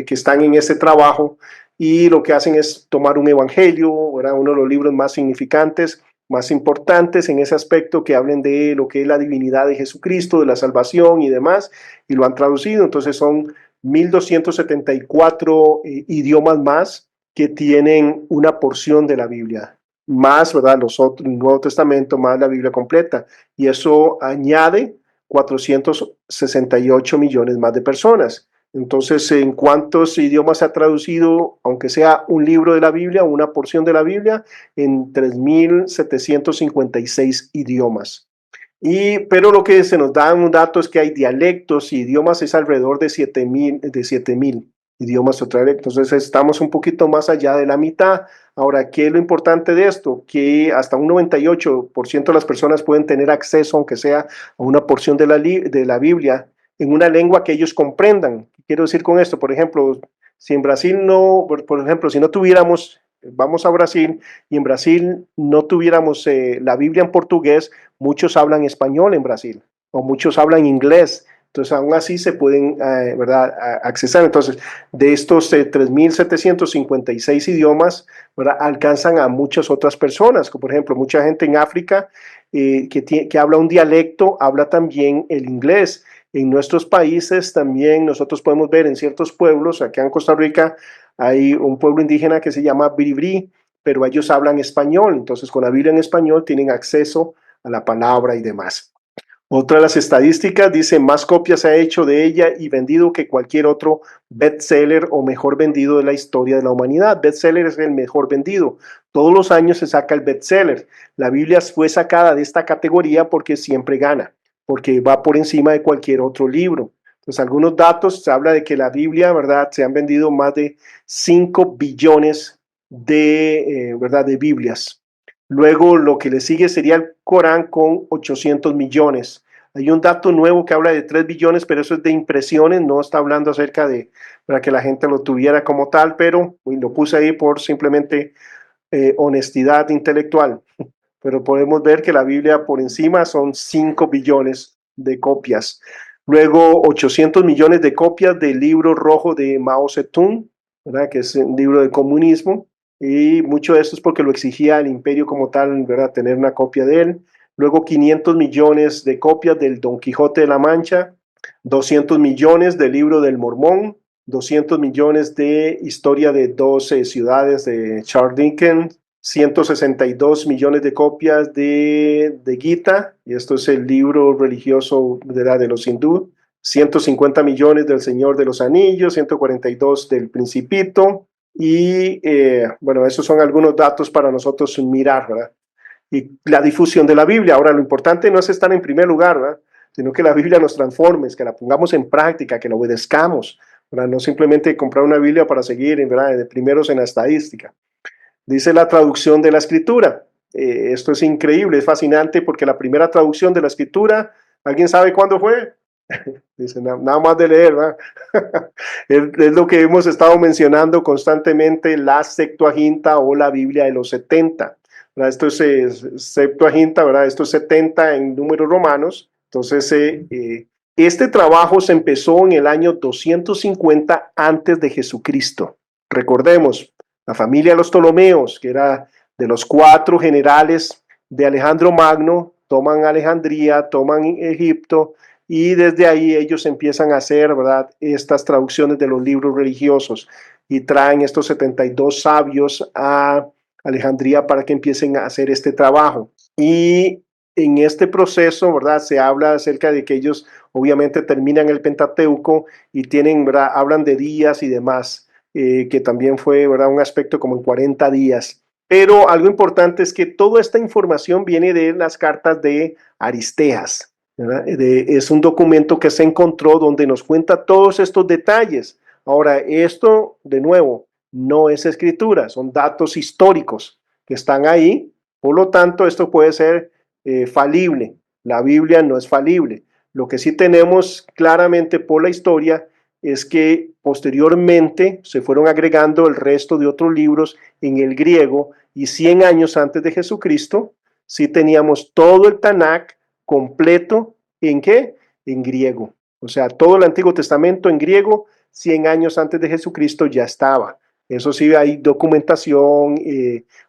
que están en ese trabajo y lo que hacen es tomar un evangelio, ¿verdad?, uno de los libros más significantes, más importantes en ese aspecto, que hablen de lo que es la divinidad de Jesucristo, de la salvación y demás, y lo han traducido. Entonces son 1274 idiomas más que tienen una porción de la Biblia, más, ¿verdad?, el Nuevo Testamento, más la Biblia completa. Y eso añade 468 millones más de personas. Entonces, ¿en cuántos idiomas se ha traducido, aunque sea un libro de la Biblia, una porción de la Biblia? En 3.756 idiomas. Pero lo que se nos da un dato es que hay dialectos y idiomas, es alrededor de 7.000 idiomas o dialectos. Entonces estamos un poquito más allá de la mitad. Ahora, ¿qué es lo importante de esto? Que hasta un 98% de las personas pueden tener acceso, aunque sea a una porción de la Biblia, en una lengua que ellos comprendan. ¿Qué quiero decir con esto? Por ejemplo, si en Brasil por ejemplo, si no tuviéramos, vamos a Brasil, y en Brasil no tuviéramos la Biblia en portugués, muchos hablan español en Brasil, o muchos hablan inglés. Entonces, aún así se pueden, ¿verdad?, accesar. Entonces, de estos 3.756 idiomas, ¿verdad?, alcanzan a muchas otras personas, como por ejemplo, mucha gente en África que habla un dialecto, habla también el inglés. En nuestros países también nosotros podemos ver en ciertos pueblos, acá en Costa Rica hay un pueblo indígena que se llama Bribri, pero ellos hablan español, entonces con la Biblia en español tienen acceso a la palabra y demás. Otra de las estadísticas dice, más copias se ha hecho de ella y vendido que cualquier otro bestseller o mejor vendido de la historia de la humanidad. Bestseller es el mejor vendido. Todos los años se saca el bestseller. La Biblia fue sacada de esta categoría porque siempre gana, porque va por encima de cualquier otro libro. Entonces, algunos datos, se habla de que la Biblia, ¿verdad? Se han vendido más de 5 billones ¿verdad? De Biblias. Luego lo que le sigue sería el Corán con 800 millones. Hay un dato nuevo que habla de 3 billones, pero eso es de impresiones, no está hablando acerca de para que la gente lo tuviera como tal, pero lo puse ahí por simplemente honestidad intelectual. Pero podemos ver que la Biblia por encima son 5 billones de copias. Luego 800 millones de copias del libro rojo de Mao Zedong, ¿verdad? Que es un libro de comunismo. Y mucho de esto es porque lo exigía el imperio como tal, ¿verdad? Tener una copia de él. Luego 500 millones de copias del Don Quijote de la Mancha, 200 millones del libro del Mormón, 200 millones de historia de 12 ciudades de Charles Dickens, 162 millones de copias de Gita, y esto es el libro religioso de los hindú, 150 millones del Señor de los Anillos, 142 del Principito, y bueno, esos son algunos datos para nosotros mirar, ¿verdad? Y la difusión de la Biblia. Ahora, lo importante no es estar en primer lugar, ¿verdad? Sino que la Biblia nos transforme, que la pongamos en práctica, que la obedezcamos, ¿verdad? No simplemente comprar una Biblia para seguir, ¿verdad? De primeros en la estadística. Dice la traducción de la escritura. Esto es increíble, es fascinante porque la primera traducción de la escritura, ¿alguien sabe cuándo fue? Dice, nada más de leer, ¿verdad? Es lo que hemos estado mencionando constantemente, la Septuaginta o la Biblia de los 70. ¿Verdad? Esto es Septuaginta, ¿verdad? Esto es 70 en números romanos. Entonces, este trabajo se empezó en el año 250 antes de Jesucristo. Recordemos, la familia de los Ptolomeos, que era de los 4 generales de Alejandro Magno, toman Alejandría, toman Egipto, y desde ahí ellos empiezan a hacer, ¿verdad?, estas traducciones de los libros religiosos y traen estos 72 sabios a Alejandría para que empiecen a hacer este trabajo. Y en este proceso, ¿verdad?, se habla acerca de que ellos obviamente terminan el Pentateuco y tienen, ¿verdad?, hablan de días y demás, que también fue, ¿verdad?, un aspecto como en 40 días. Pero algo importante es que toda esta información viene de las cartas de Aristeas. Es un documento que se encontró donde nos cuenta todos estos detalles. Ahora, esto, de nuevo, no es escritura, son datos históricos que están ahí. Por lo tanto, esto puede ser falible. La Biblia no es falible. Lo que sí tenemos claramente por la historia es que posteriormente se fueron agregando el resto de otros libros en el griego y 100 años antes de Jesucristo, sí teníamos todo el Tanakh completo, ¿en qué? En griego. O sea, todo el Antiguo Testamento en griego, 100 años antes de Jesucristo ya estaba. Eso sí, hay documentación,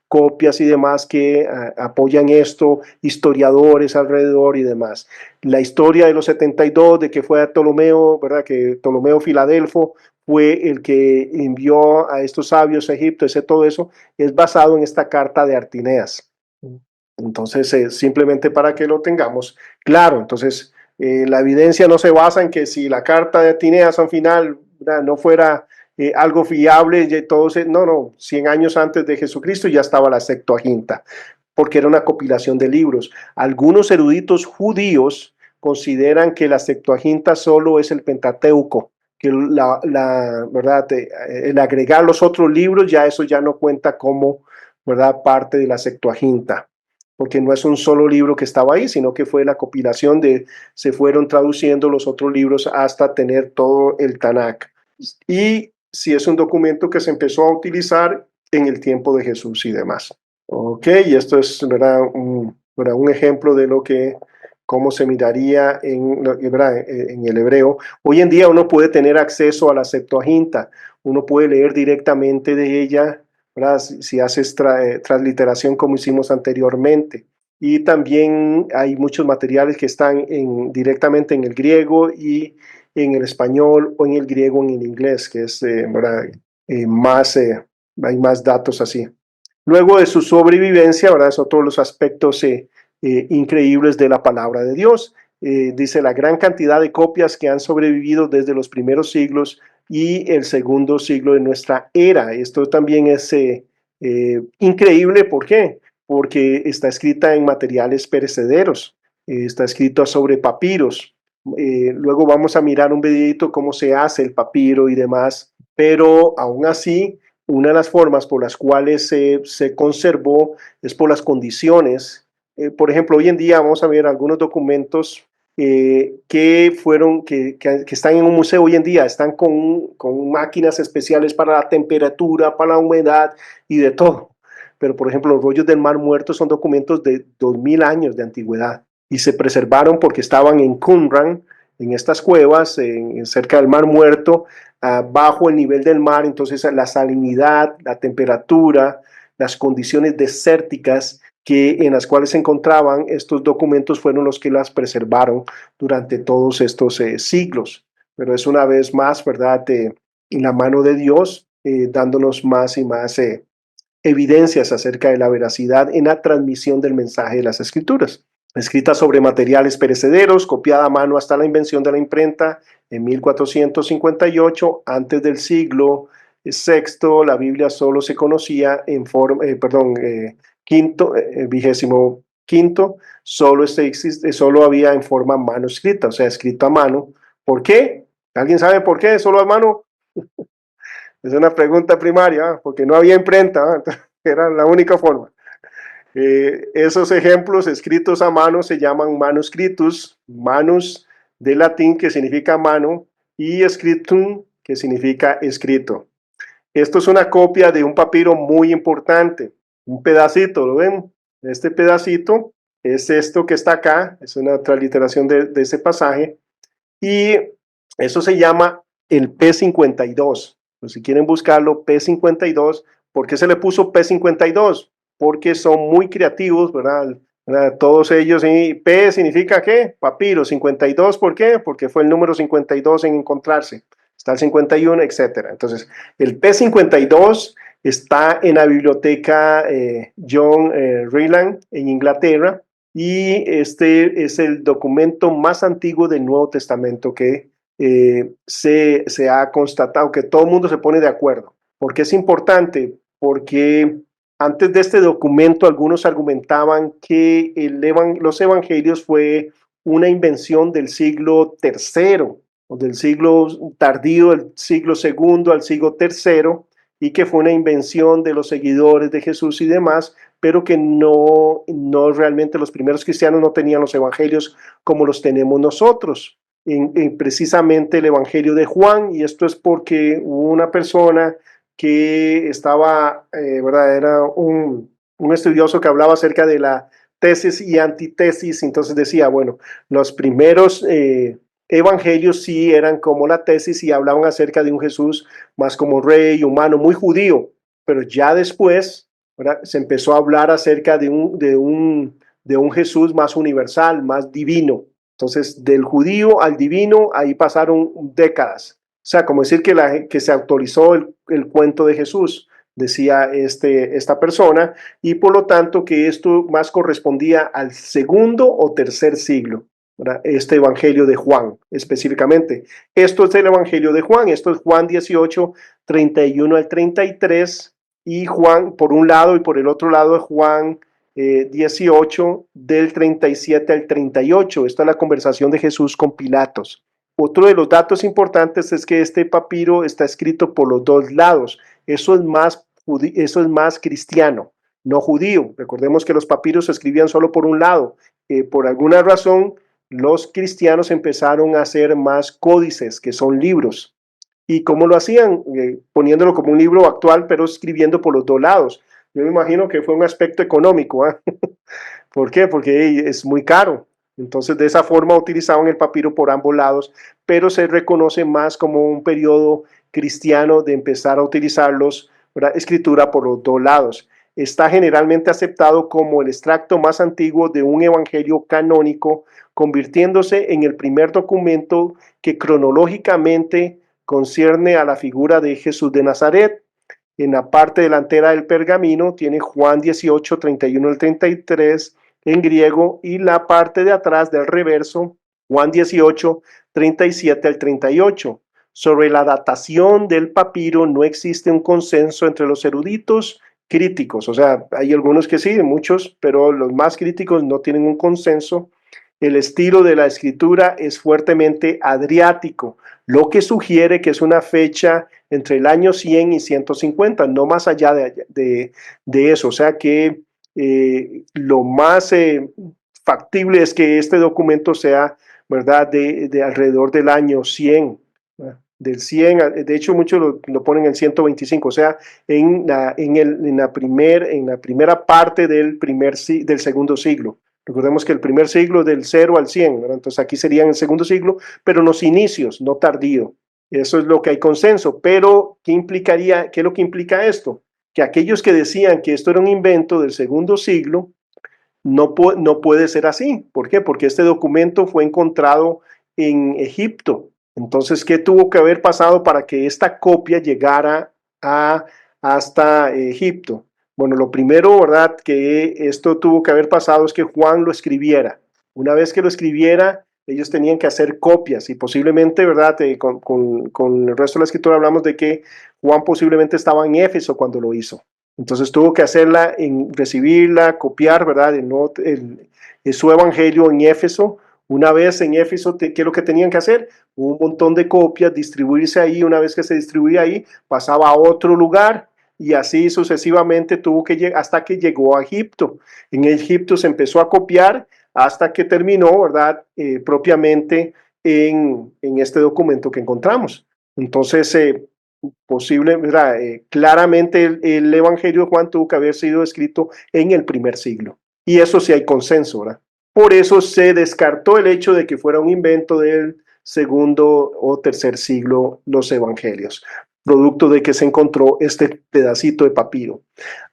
copias y demás que apoyan esto, historiadores alrededor y demás. La historia de los 72, de que fue a Ptolomeo, ¿verdad? Que Ptolomeo Filadelfo fue el que envió a estos sabios a Egipto, ese todo eso, es basado en esta carta de Artineas. Entonces, simplemente para que lo tengamos claro. Entonces, la evidencia no se basa en que si la carta de Tineas al final, ¿verdad?, no fuera algo fiable, no, 100 años antes de Jesucristo ya estaba la Septuaginta, porque era una compilación de libros. Algunos eruditos judíos consideran que la Septuaginta solo es el Pentateuco, que ¿verdad?, el agregar los otros libros, ya eso ya no cuenta como, ¿verdad?, parte de la Septuaginta, porque no es un solo libro que estaba ahí, sino que fue la compilación se fueron traduciendo los otros libros hasta tener todo el Tanakh. Y si es un documento que se empezó a utilizar en el tiempo de Jesús y demás. Ok, y esto es, ¿verdad?, un ejemplo de cómo se miraría ¿verdad?, en el hebreo. Hoy en día uno puede tener acceso a la Septuaginta, uno puede leer directamente de ella, ¿verdad?, si haces transliteración como hicimos anteriormente. y también hay muchos materiales que están directamente en el griego y en el español, o en el griego y en el inglés, que es ¿verdad? Más, hay más datos así. Luego de su sobrevivencia, ¿verdad? Son todos los aspectos increíbles de la palabra de Dios. Dice la gran cantidad de copias que han sobrevivido desde los primeros siglos y el segundo siglo de nuestra era. Esto también es increíble. ¿Por qué? Porque está escrita en materiales perecederos, está escrito sobre papiros. Luego vamos a mirar un videito cómo se hace el papiro y demás, pero aún así, una de las formas por las cuales se conservó es por las condiciones. Por ejemplo, hoy en día vamos a ver algunos documentos que están en un museo hoy en día, están con máquinas especiales para la temperatura, para la humedad y de todo. Pero, por ejemplo, los rollos del Mar Muerto son documentos de 2000 años de antigüedad y se preservaron porque estaban en Qumran, en estas cuevas, cerca del Mar Muerto, bajo el nivel del mar. Entonces la salinidad, la temperatura, las condiciones desérticas en las cuales se encontraban estos documentos fueron los que las preservaron durante todos estos siglos. Pero es una vez más, ¿verdad?, en la mano de Dios, dándonos más y más evidencias acerca de la veracidad en la transmisión del mensaje de las Escrituras. Escrita sobre materiales perecederos, copiada a mano hasta la invención de la imprenta en 1458, antes del siglo sexto, la Biblia solo se conocía en forma, vigésimo quinto, solo había en forma manuscrita, o sea, escrito a mano. ¿Por qué? ¿Alguien sabe por qué solo a mano? Es una pregunta primaria, porque no había imprenta, era la única forma. Esos ejemplos escritos a mano se llaman manuscritus, manus de latín que significa mano, y scriptum que significa escrito. Esto es una copia de un papiro muy importante, un pedacito, ¿lo ven? Este pedacito es esto que está acá, es una transliteración de ese pasaje, y eso se llama el P52. Pues si quieren buscarlo, P52. ¿Por qué se le puso P52? Porque son muy creativos, ¿verdad? Todos ellos. ¿Y P significa qué? Papiro. 52, ¿por qué? Porque fue el número 52 en encontrarse. Está el 51, etcétera. Entonces, el P52 está en la biblioteca John Ryland en Inglaterra, y este es el documento más antiguo del Nuevo Testamento que se ha constatado, que todo el mundo se pone de acuerdo. ¿Por qué es importante? Porque antes de este documento algunos argumentaban que los evangelios fue una invención del siglo tercero, o del siglo tardío, del siglo segundo al siglo tercero, y que fue una invención de los seguidores de Jesús y demás, pero que no realmente los primeros cristianos no tenían los evangelios como los tenemos nosotros. Precisamente el evangelio de Juan, y esto es porque hubo una persona que estaba, ¿verdad? Era un estudioso que hablaba acerca de la tesis y antitesis. Entonces decía, bueno, los primeros evangelios sí eran como la tesis y hablaban acerca de un Jesús más como rey, humano, muy judío, pero ya después, ¿verdad?, se empezó a hablar acerca de un Jesús más universal, más divino. Entonces, del judío al divino, ahí pasaron décadas. O sea, como decir que se autorizó el cuento de Jesús, decía esta persona, y por lo tanto que esto más correspondía al segundo o tercer siglo, ¿verdad? Este evangelio de Juan específicamente. Esto es el evangelio de Juan, esto es Juan 18, 31 al 33, y Juan por un lado, y por el otro lado es Juan 18 del 37 al 38. Esta es la conversación de Jesús con Pilatos. Otro de los datos importantes es que este papiro está escrito por los dos lados. Eso es más cristiano, no judío. Recordemos que los papiros se escribían solo por un lado. Por alguna razón, los cristianos empezaron a hacer más códices, que son libros. ¿Y cómo lo hacían? Poniéndolo como un libro actual, pero escribiendo por los dos lados. Yo me imagino que fue un aspecto económico, ¿eh? ¿Por qué? Porque es muy caro. Entonces, de esa forma utilizaban el papiro por ambos lados, pero se reconoce más como un periodo cristiano de empezar a utilizarlos, ¿verdad?, escritura por los dos lados. está generalmente aceptado como el extracto más antiguo de un evangelio canónico, convirtiéndose en el primer documento que cronológicamente concierne a la figura de Jesús de Nazaret. En la parte delantera del pergamino tiene Juan 18, 31 al 33 en griego, y la parte de atrás del reverso, Juan 18, 37 al 38. Sobre la datación del papiro no existe un consenso entre los eruditos críticos, o sea, hay algunos que sí, muchos, pero los más críticos no tienen un consenso. El estilo de la escritura es fuertemente adriático, lo que sugiere que es una fecha entre el año 100 y 150, no más allá de eso. O sea que lo más factible es que este documento sea, ¿verdad?, de alrededor del año 100, ¿verdad? Del 100, de hecho muchos lo ponen en 125, o sea, en la primera parte del segundo siglo. Recordemos que el primer siglo es del 0 al 100, ¿verdad? Entonces aquí sería en el segundo siglo, pero en los inicios, no tardío. Eso es lo que hay consenso. Pero, ¿qué es lo que implica esto? Que aquellos que decían que esto era un invento del segundo siglo, no puede ser así. ¿Por qué? Porque este documento fue encontrado en Egipto. Entonces, ¿qué tuvo que haber pasado para que esta copia llegara hasta Egipto? Bueno, lo primero, ¿verdad?, que esto tuvo que haber pasado es que Juan lo escribiera. Una vez que lo escribiera, ellos tenían que hacer copias y posiblemente, ¿verdad?, con el resto de la escritura hablamos de que Juan posiblemente estaba en Éfeso cuando lo hizo. Entonces tuvo que hacerla, recibirla, copiar, ¿verdad?, su evangelio en Éfeso. Una vez en Éfeso, ¿qué es lo que tenían que hacer? Un montón de copias, distribuirse ahí. Una vez que se distribuía ahí, pasaba a otro lugar y así sucesivamente tuvo que llegar hasta que llegó a Egipto. En Egipto se empezó a copiar hasta que terminó, ¿verdad?, propiamente en este documento que encontramos. Entonces, posible, ¿verdad? Claramente el Evangelio de Juan tuvo que haber sido escrito en el primer siglo. Y eso sí hay consenso, ¿verdad? Por eso se descartó el hecho de que fuera un invento del segundo o tercer siglo los evangelios, producto de que se encontró este pedacito de papiro.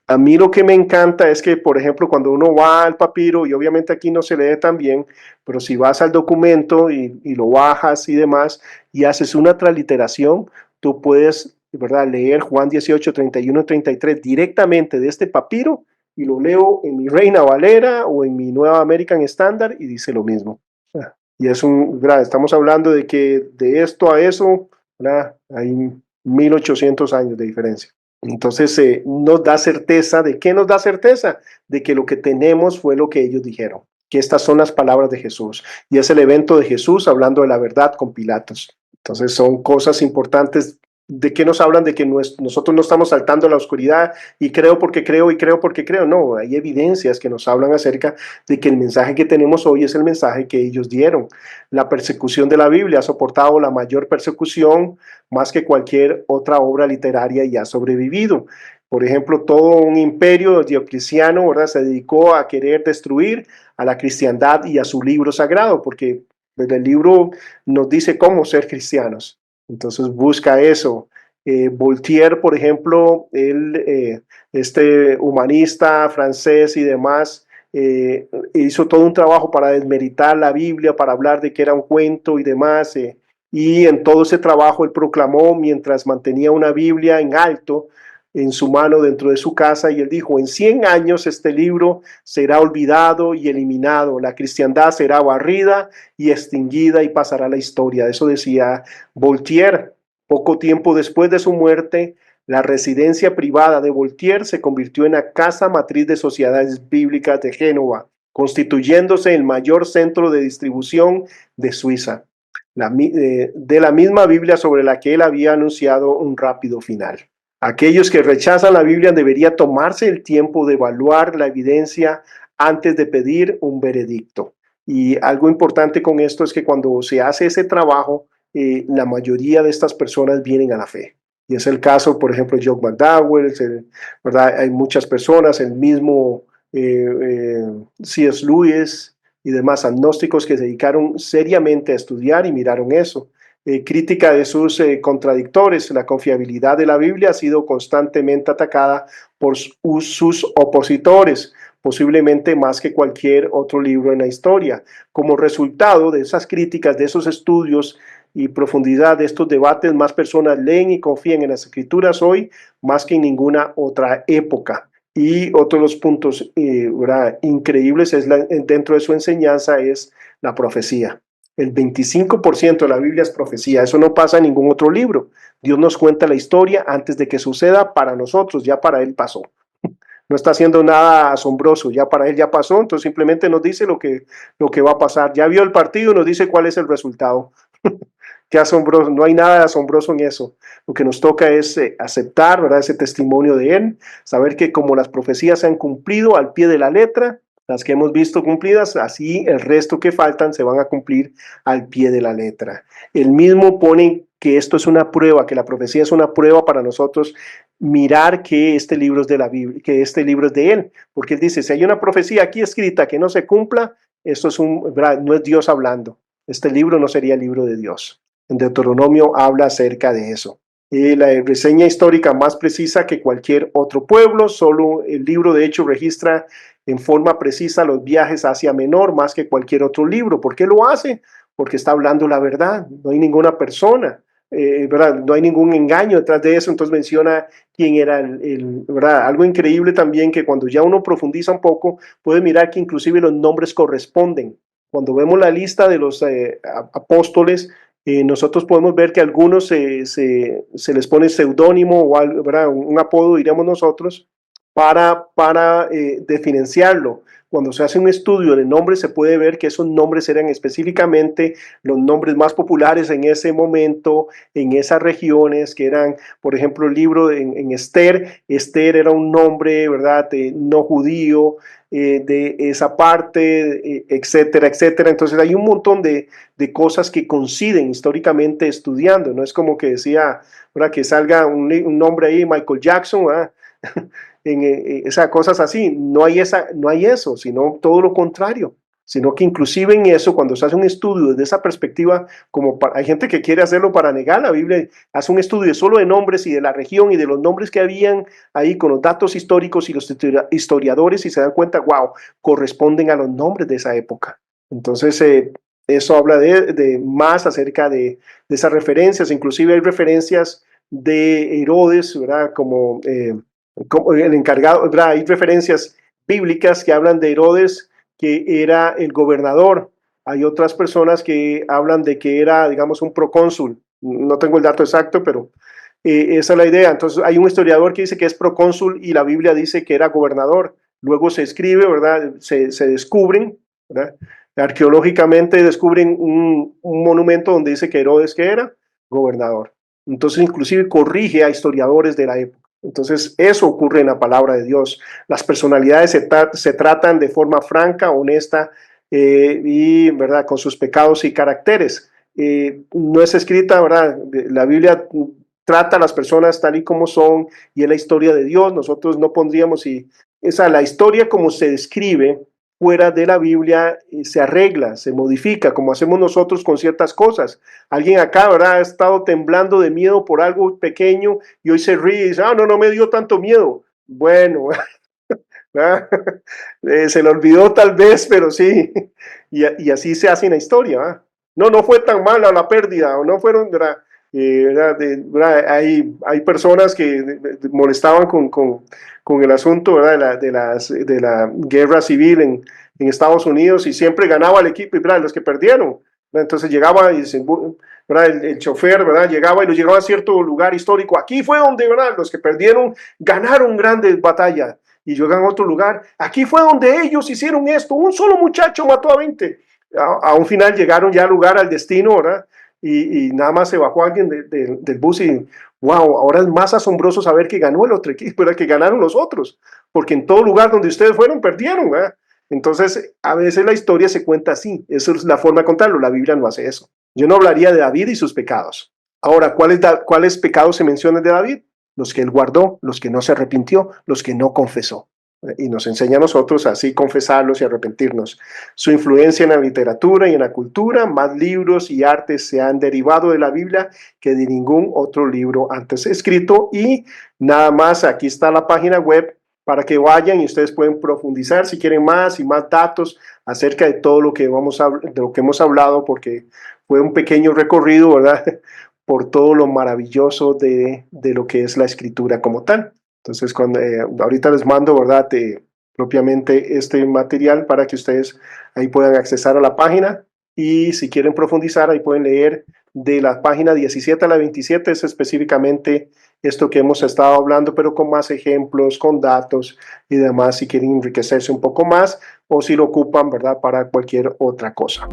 A mí lo que me encanta es que, por ejemplo, cuando uno va al papiro, y obviamente aquí no se lee tan bien, pero si vas al documento y lo bajas y demás, y haces una transliteración, tú puedes, ¿verdad?, leer Juan 18, 31, 33 directamente de este papiro, y lo leo en mi Reina Valera o en mi Nueva American Standard, y dice lo mismo. Y ¿verdad?, estamos hablando de que de esto a eso, ¿verdad?, hay 1800 años de diferencia. Entonces nos da certeza. ¿De qué nos da certeza? De que lo que tenemos fue lo que ellos dijeron, que estas son las palabras de Jesús, y es el evento de Jesús hablando de la verdad con Pilatos. Entonces son cosas importantes. ¿De qué nos hablan? De que nosotros no estamos saltando a la oscuridad y creo porque creo y creo porque creo. No, hay evidencias que nos hablan acerca de que el mensaje que tenemos hoy es el mensaje que ellos dieron. La persecución de la Biblia ha soportado la mayor persecución más que cualquier otra obra literaria y ha sobrevivido. Por ejemplo, todo un imperio diocleciano, ¿verdad?, se dedicó a querer destruir a la cristiandad y a su libro sagrado, porque el libro nos dice cómo ser cristianos. Entonces busca eso. Voltaire, por ejemplo, este humanista francés y demás, hizo todo un trabajo para desmeritar la Biblia, para hablar de que era un cuento y demás. Y en todo ese trabajo él proclamó, mientras mantenía una Biblia en alto en su mano dentro de su casa, y él dijo: en 100 años este libro será olvidado y eliminado, la cristiandad será barrida y extinguida y pasará a la historia. Eso decía Voltaire. Poco tiempo después de su muerte, la residencia privada de Voltaire se convirtió en la casa matriz de sociedades bíblicas de Génova, constituyéndose el mayor centro de distribución de Suiza, de la misma Biblia sobre la que él había anunciado un rápido final. Aquellos que rechazan la Biblia debería tomarse el tiempo de evaluar la evidencia antes de pedir un veredicto. Y algo importante con esto es que cuando se hace ese trabajo, la mayoría de estas personas vienen a la fe. Y es el caso, por ejemplo, de John McDowell, ¿verdad? Hay muchas personas, el mismo C.S. Lewis y demás agnósticos que se dedicaron seriamente a estudiar y miraron eso. crítica de sus contradictores. La confiabilidad de la Biblia ha sido constantemente atacada por sus opositores, posiblemente más que cualquier otro libro en la historia. Como resultado de esas críticas, de esos estudios y profundidad de estos debates, más personas leen y confían en las escrituras hoy más que en ninguna otra época. Y otro de los puntos increíbles es dentro de su enseñanza es la profecía. El 25% de la Biblia es profecía. Eso no pasa en ningún otro libro. Dios nos cuenta la historia antes de que suceda para nosotros, ya para Él pasó. No está haciendo nada asombroso, ya para Él ya pasó, entonces simplemente nos dice lo que va a pasar. Ya vio el partido y nos dice cuál es el resultado. Qué asombroso, no hay nada de asombroso en eso. Lo que nos toca es aceptar, ¿verdad?, ese testimonio de Él, saber que como las profecías se han cumplido al pie de la letra, las que hemos visto cumplidas, así el resto que faltan se van a cumplir al pie de la letra. Él mismo pone que esto es una prueba, que la profecía es una prueba para nosotros mirar que este libro es de la Biblia, que este libro es de Él, porque Él dice, si hay una profecía aquí escrita que no se cumpla, esto es no es Dios hablando. Este libro no sería el libro de Dios. En Deuteronomio habla acerca de eso. La reseña histórica más precisa que cualquier otro pueblo, solo el libro de Hechos registra en forma precisa los viajes hacia Menor más que cualquier otro libro. ¿Por qué lo hace? Porque está hablando la verdad, no hay ninguna persona, ¿verdad? No hay ningún engaño detrás de eso, entonces menciona quién era ¿verdad? Algo increíble también que cuando ya uno profundiza un poco, puede mirar que inclusive los nombres corresponden. Cuando vemos la lista de los apóstoles, nosotros podemos ver que a algunos se les pone seudónimo o algo, ¿verdad?, un apodo, diríamos nosotros, para diferenciarlo. Cuando se hace un estudio de nombres, se puede ver que esos nombres eran específicamente los nombres más populares en ese momento, en esas regiones, que eran, por ejemplo, el libro en Esther. Esther era un nombre, ¿verdad?, no judío, de esa parte, etcétera, etcétera. Entonces hay un montón de cosas que coinciden históricamente estudiando. No es como que decía, ¿verdad?, que salga un nombre ahí, Michael Jackson, ¿verdad? Esas cosas así. No hay eso, sino todo lo contrario. Sino que inclusive en eso, cuando se hace un estudio desde esa perspectiva, hay gente que quiere hacerlo para negar la Biblia, hace un estudio solo de nombres y de la región y de los nombres que habían ahí con los datos históricos y los historiadores, y se dan cuenta, wow, corresponden a los nombres de esa época. Entonces, eso habla de más acerca de esas referencias. Inclusive hay referencias de Herodes, ¿verdad?, como el encargado, ¿verdad? Hay referencias bíblicas que hablan de Herodes, que era el gobernador. Hay otras personas que hablan de que era, digamos, un procónsul. No tengo el dato exacto, pero esa es la idea. Entonces hay un historiador que dice que es procónsul y la Biblia dice que era gobernador. Luego se escribe, ¿verdad? Se descubren, ¿verdad?, arqueológicamente descubren un monumento donde dice que Herodes que era gobernador. Entonces inclusive corrige a historiadores de la época. Entonces eso ocurre en la palabra de Dios. Las personalidades se tratan de forma franca, honesta, y, ¿verdad?, con sus pecados y caracteres. No es escrita, ¿verdad? La Biblia trata a las personas tal y como son y es la historia de Dios. Nosotros no pondríamos, la historia como se describe fuera de la Biblia, se arregla, se modifica, como hacemos nosotros con ciertas cosas. Alguien acá, ¿verdad?, ha estado temblando de miedo por algo pequeño y hoy se ríe y dice, no, no me dio tanto miedo. Bueno, se le olvidó tal vez, pero sí, y así se hace en la historia, ¿verdad? No, no fue tan mala la pérdida, o no fueron, ¿verdad? ¿Verdad? Hay personas que molestaban con el asunto, ¿verdad?, de la guerra civil en Estados Unidos, y siempre ganaba el equipo, ¿verdad?, los que perdieron, ¿verdad? Entonces llegaba y ¿verdad?, el chofer, ¿verdad?, llegaba y los llevaba a cierto lugar histórico. Aquí fue donde, ¿verdad?, los que perdieron ganaron grandes batallas. Y llegan a otro lugar. Aquí fue donde ellos hicieron esto. Un solo muchacho mató a 20. A un final llegaron ya al lugar, al destino, ¿verdad? Y nada más se bajó alguien del bus y, wow, ahora es más asombroso saber que ganó el otro equipo, ¿verdad?, que ganaron los otros. Porque en todo lugar donde ustedes fueron, perdieron, ¿verdad? Entonces, a veces la historia se cuenta así. Esa es la forma de contarlo. La Biblia no hace eso. Yo no hablaría de David y sus pecados. Ahora, ¿cuáles pecados se mencionan de David? Los que él guardó, los que no se arrepintió, los que no confesó. y nos enseña a nosotros así confesarlos y arrepentirnos. Su influencia en la literatura y en la cultura, más libros y artes se han derivado de la Biblia que de ningún otro libro antes escrito. Y nada más, aquí está la página web para que vayan y ustedes pueden profundizar si quieren más y más datos acerca de todo lo que, de lo que hemos hablado, porque fue un pequeño recorrido, ¿verdad? Por todo lo maravilloso de lo que es la escritura como tal. Entonces, ahorita les mando, ¿verdad? Propiamente este material para que ustedes ahí puedan accesar a la página y si quieren profundizar, ahí pueden leer de la página 17 a la 27, es específicamente esto que hemos estado hablando, pero con más ejemplos, con datos y demás, si quieren enriquecerse un poco más o si lo ocupan, ¿verdad? Para cualquier otra cosa.